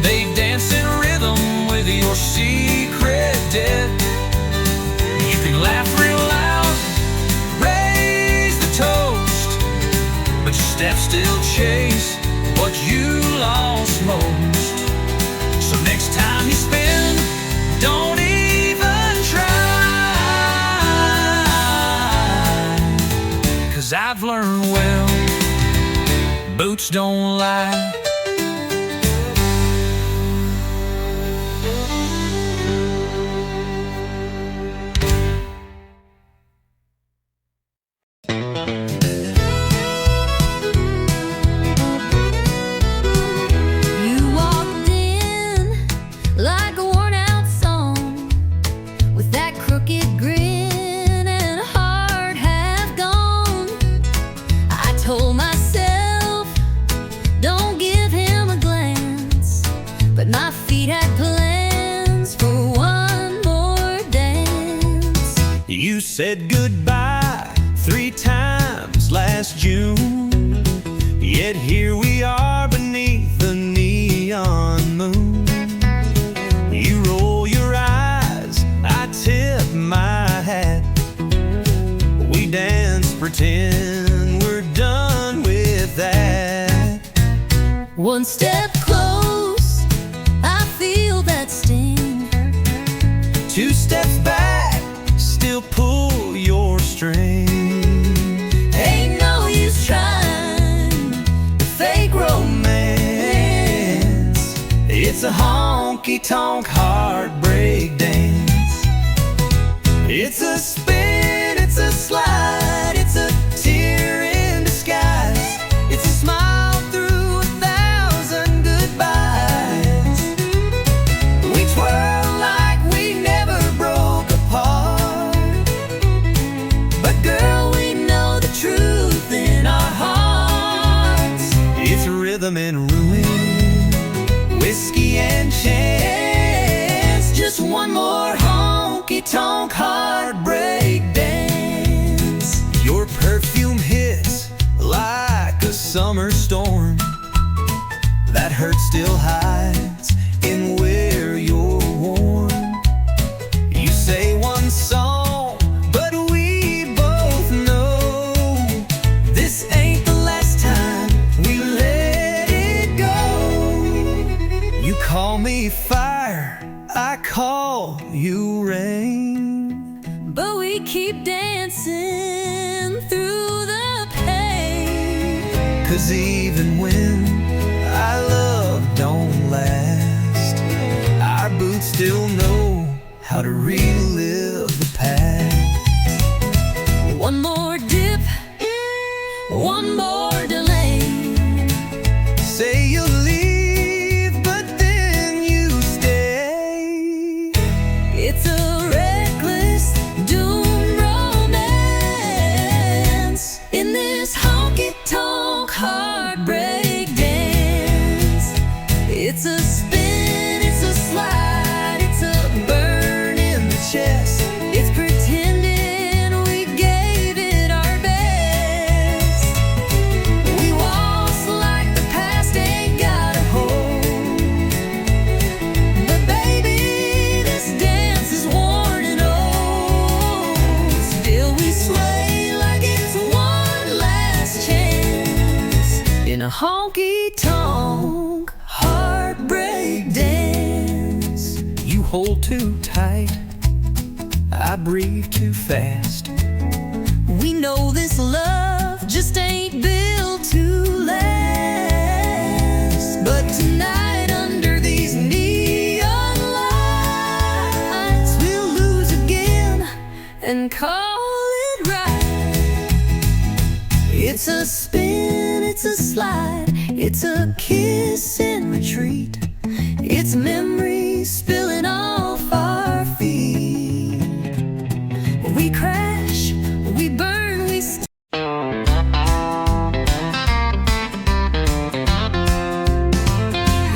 They dance in rhythm with your secret debt. You can laugh real loud, raise the toast, but your steps still chase what you lost most. So next time you spin, don't even try, 'cause I've learned well, boots don't lie. You said goodbye 3 times last June, yet here we are beneath the neon moon. You roll your eyes, I tip my hat. We dance, pretend we're done with that. One step close, I feel that sting. 2 steps back, still pull your string. Ain't no use trying The fake romance, it's a honky-tonk heartbreak dance. It's a spin, it's a slide, it's a tear in disguise. It's a smile through 1,000 goodbyes. We twirl like we never broke apart, but girl, we know the truth in our hearts. It's rhythm and ruin, whiskey and chance, just one more honky-tonk heartbreak dance. Your perfume hits like a summer storm. That hurt still hides in where you're warm. You say one song, but we both know this ain't the last time we let it go. You call me fire, I call you rain, but we keep dancing through the pain. 'cause even when our love don't last, our boots still know how to relive the past. One more dip, one more delay. Say you'll leave, but then you stay. It's a reckless doom romance in this honky-tonk heartbreak dance. It's a spin, it's a slide, it's a burn in the chest. It's pretending we gave it our best. We waltz like the past ain't got a hold, but baby, this dance is worn and old. Still we sway like it's one last chance in a honky-tonk heartbreak dance. You hold too tight, I breathe too fast. We know this love just ain't built to last, but tonight under these neon lights we'll lose again and call It's a kiss in retreat. It's memories spilling off our feet. We crash, we burn, we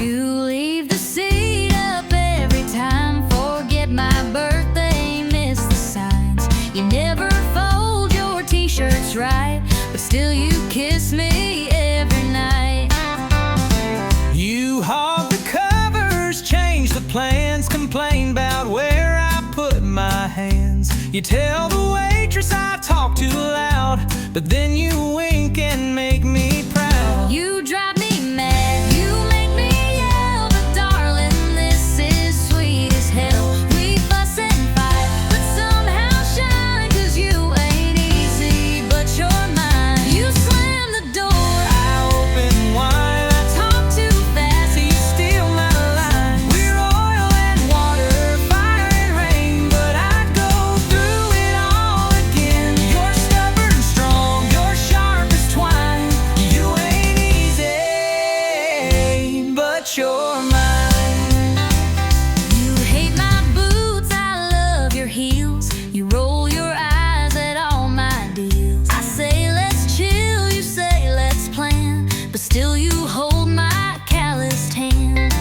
You leave the seat up every time. Forget my birthday, miss the signs. You never fold your t-shirts right, but still you kiss me every night. You hog the covers, change the plans, complain about where I put my hands. You tell the waitress I talk too loud, but then you wink and make me proud. You drive me mad, you make me yell, but darling, this is sweet as hell. We fuss and fight, but somehow shine, 'cause you ain't easy, but you're mine. You slam the door, I open wide, I talk too fast, you steal my line. We're oil and water, fire and rain, but I'd go through it all again. You're stubborn, strong, you're sharp as twine. You ain't easy, but you're mine. You hate my boots, I love your heels. You roll your eyes at all my deals. I say let's chill, you say let's plan, but still you hold my calloused hand.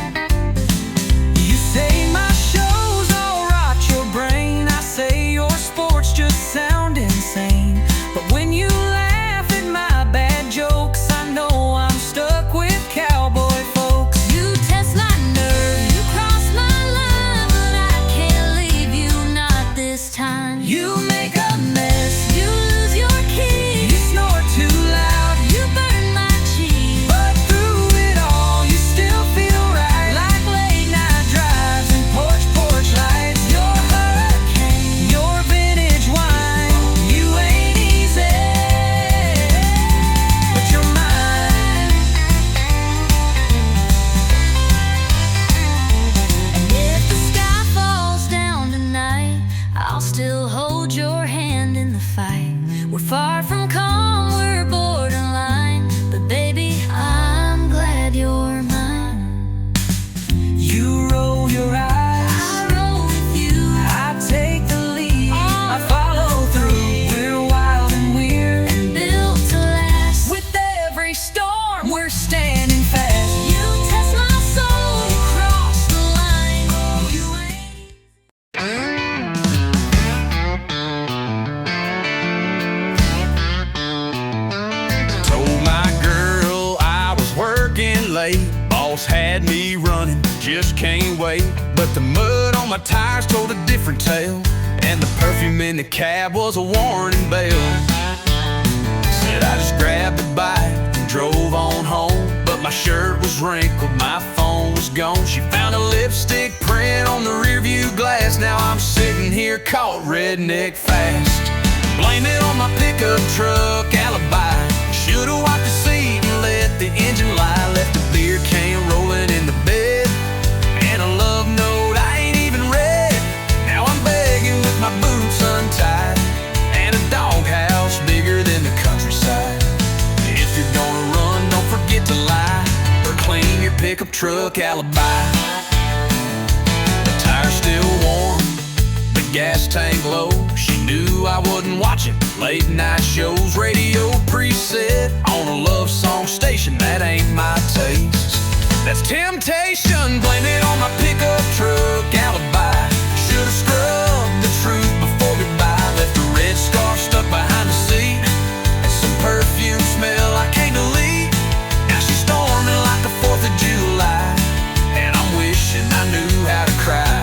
You say my shows all rot your brain. I say your sports just sound insane. But when you laugh at my bad jokes, I know I'm stuck with cowboy folks. You test my nerve, you cross my line, but I can't leave you, not this time. You make a mess, You lose your key, you snore too loud, you burn my cheek. but through it all you still feel right. Like late night drives and porch lights. Your hurricane, your vintage wine. You ain't easy, but you're mine. And if the sky falls down tonight, I'll still hold your hand in the fight. We're far from calm, we're borderline, but baby, I'm glad you're mine. You roll your eyes, I roll with you, I take the lead, On I follow through. We're wild and weird, built to last. with every storm we're standing fast. You test my soul, you cross the line. You ain't Told my girl I was working late. Boss had me running, just can't wait. But the mud on my tires told a different tale, and the perfume in the cab was a warning bell. Said I just grabbed a bite and drove on home, but my shirt was wrinkled, my phone was gone. She found a lipstick print on the rearview glass. Now I'm sitting here caught redneck fast. Blame it on my pickup truck alibi. Should've wiped the seat and let the engine lie. Left a beer can rolling in the bed, and a love note I ain't even read. Now I'm begging with my boots untied, and a doghouse bigger than the countryside. If you're gonna run, don't forget to lie, or clean your pickup truck alibi. The tire's still warm, the gas tank low. She knew I wasn't watching late night shows. Radio preset on a love song station, that ain't my taste. That's temptation, blame it on my pickup truck alibi. Should've scrubbed the truth before goodbye. Left a red scarf stuck behind the seat, and some perfume smell I can't delete. Now she's storming like the 4th of July, and I'm wishing I knew how to cry.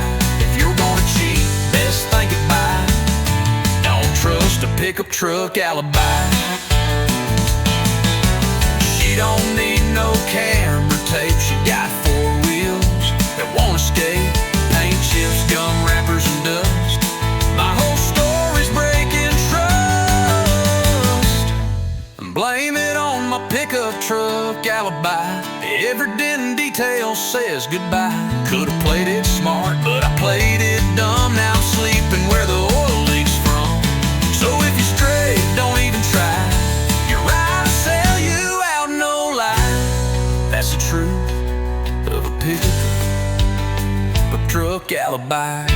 If you're gonna cheat, best think it by. Don't trust a pickup truck alibi. She don't need no camera tape. She got 4 wheels that won't escape. Paint chips, gum wrappers, and dust. My whole story's breaking trust. Blame it on my pickup truck alibi. Every dent and detail says goodbye. Could've played it smart, but I played it dumb. Now I'm sleeping where the oil leaks from. So if you're straight, don't even try. You're right to sell you out, no lie. truth of a pickup truck alibi.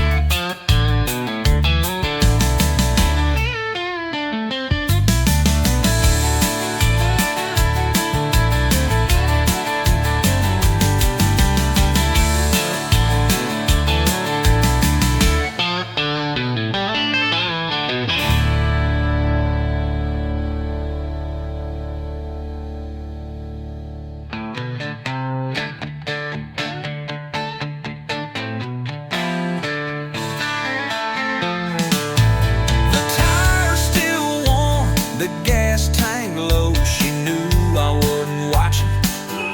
The gas tank low, she knew I wasn't watching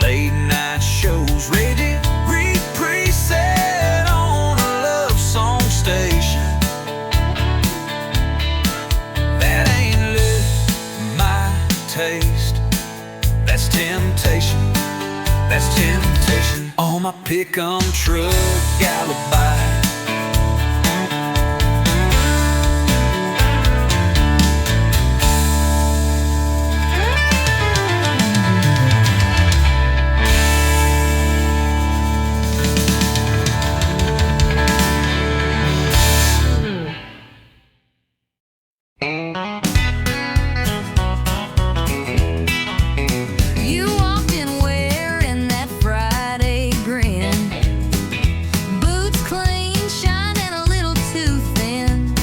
late night shows. Reggie read preset on a love song station. That ain't lit my taste. That's temptation. That's temptation. On my pick-up truck alibi. You walked in wearing that Friday grin, boots clean, shining a little too thin,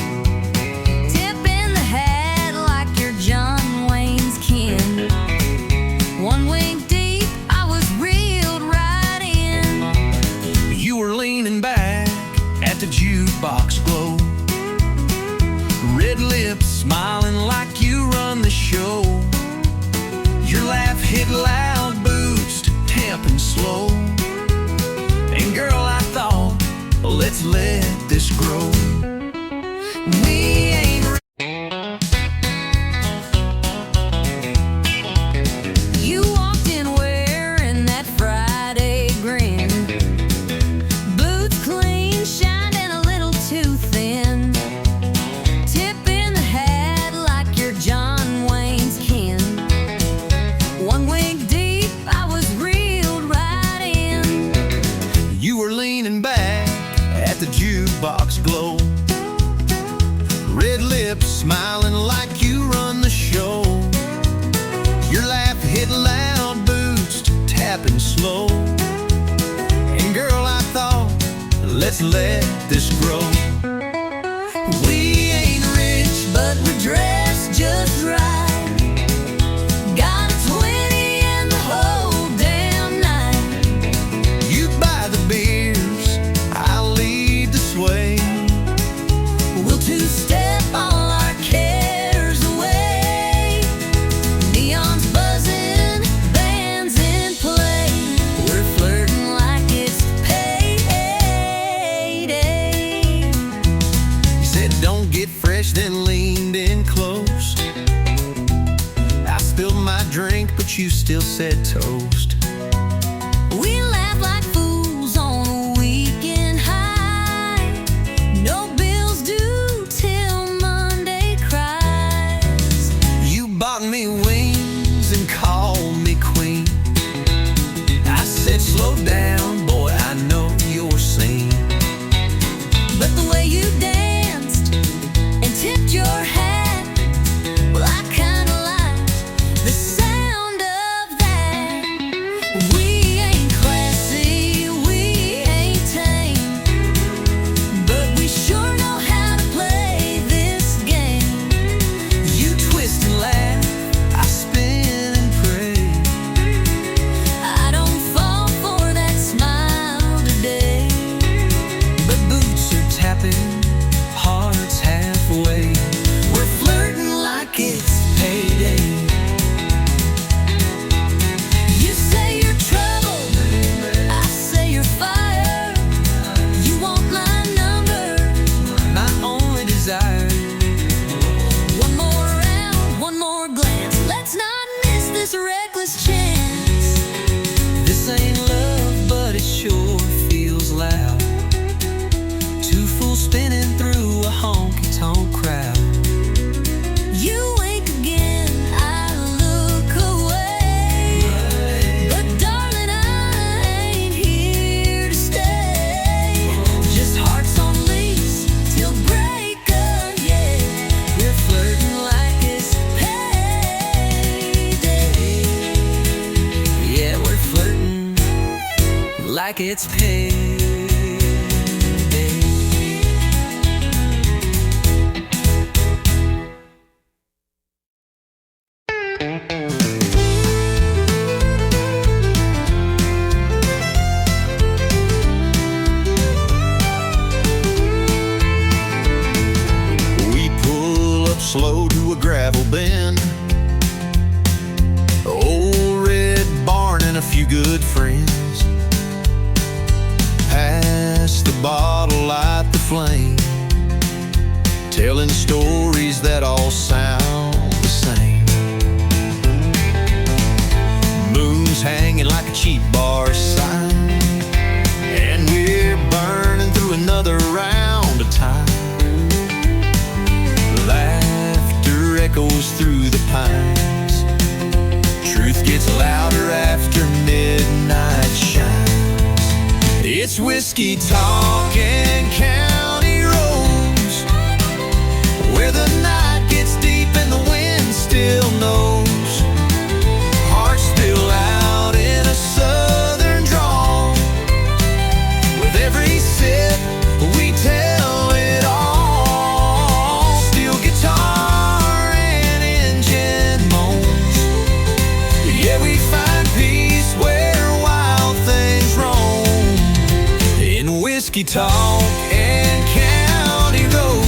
tipping the hat like you're John Wayne's kin. One wink deep, I was reeled right in. You were leaning back at the jukebox glow, red lips smiling like you run the show. Your laugh hit loud, boost, tamping slow. And girl, I thought, let's let this grow. We ain't You walked in wearing that Friday grin, boots clean, shining a little too thin, tipping the hat like you're John Wayne's kin. One wink deep, I was reeled right in. You were leaning back at the jukebox glow, red lips smiling like you run the show. Your laugh hit loud, boost, tapping slow. And girl, I thought, let's let this grow. We ain't rich, But we dressed just right. Got a 20 in the whole damn night. you buy the beers, I'll lead the sway. We'll two-step all our cares away. Neon's buzzing, bands in play. We're flirting like it's payday. You said don't get fresh, then leaned in close. I spilled my drink, but you still said toast. We laugh like fools on a weekend high. No bills due till Monday cries. You bought me wings and called me queen. I said slow down, boy, I know you're seen. But the way you danced and tipped your hat, well, I kinda like the sound of that. We ain't classy, we ain't tame, but we sure know how to play this game. You twist and laugh, I spin and pray. I don't fall for that smile today. But boots are tapping, hearts halfway. We're flirting like it's payday. You say you're trouble. like it's paid. We pull up slow to a gravel bend, old red barn and a few good friends. Pass the bottle, light the flame, telling stories that all sound the same. Moon's hanging like a cheap bar sign, and we're burning through another round of time. Laughter echoes through the pines, truth gets louder after midnight shines. It's whiskey talking county roads, where the night gets deep and the wind still knows. Hearts spill out in a southern drawl, with every sip we tell it all. Steel guitar and engine moans, yeah, we find peace where wild things roam. In whiskey talk and county roads.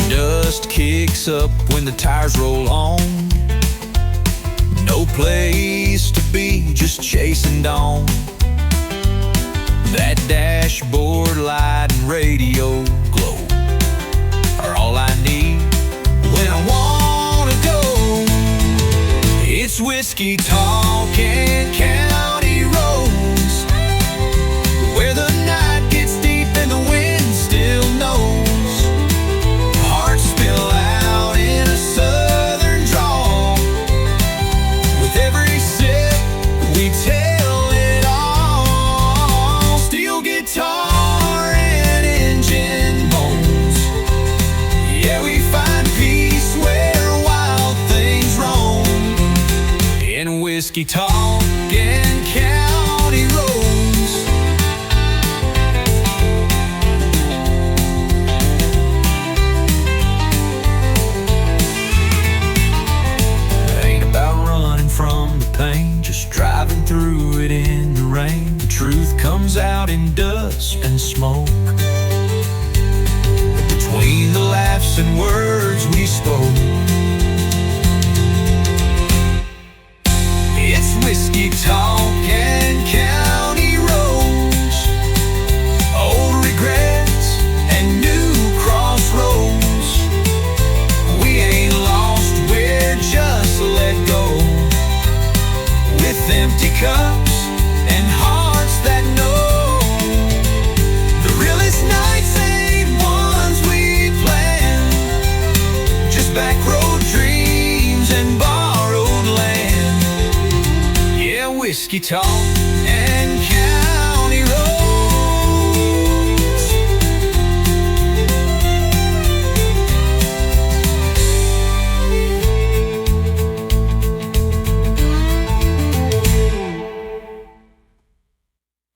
Dust kicks up when the tires roll on, no place to be, just chasing dawn. That dashboard light and radio glow are all I need when I wanna go. It's whiskey talking county roads, where the night gets deep and the wind still knows. Hearts spill out in a southern drawl, with every sip we tell it all. Steel guitar and engine moans, yeah, we find peace where wild things roam. In whiskey talk and county roads. Ain't about running from the pain, just driving through it in the rain. The truth comes out in dust and smoke, between the laughs and words we spoke. It's whiskey talk and county roads, old regrets and new crossroads. We ain't lost, we're just let go, with empty cups and hearts that know. The realest nights ain't ones we planned, just back road dreams and borrowed land. Yeah, whiskey talk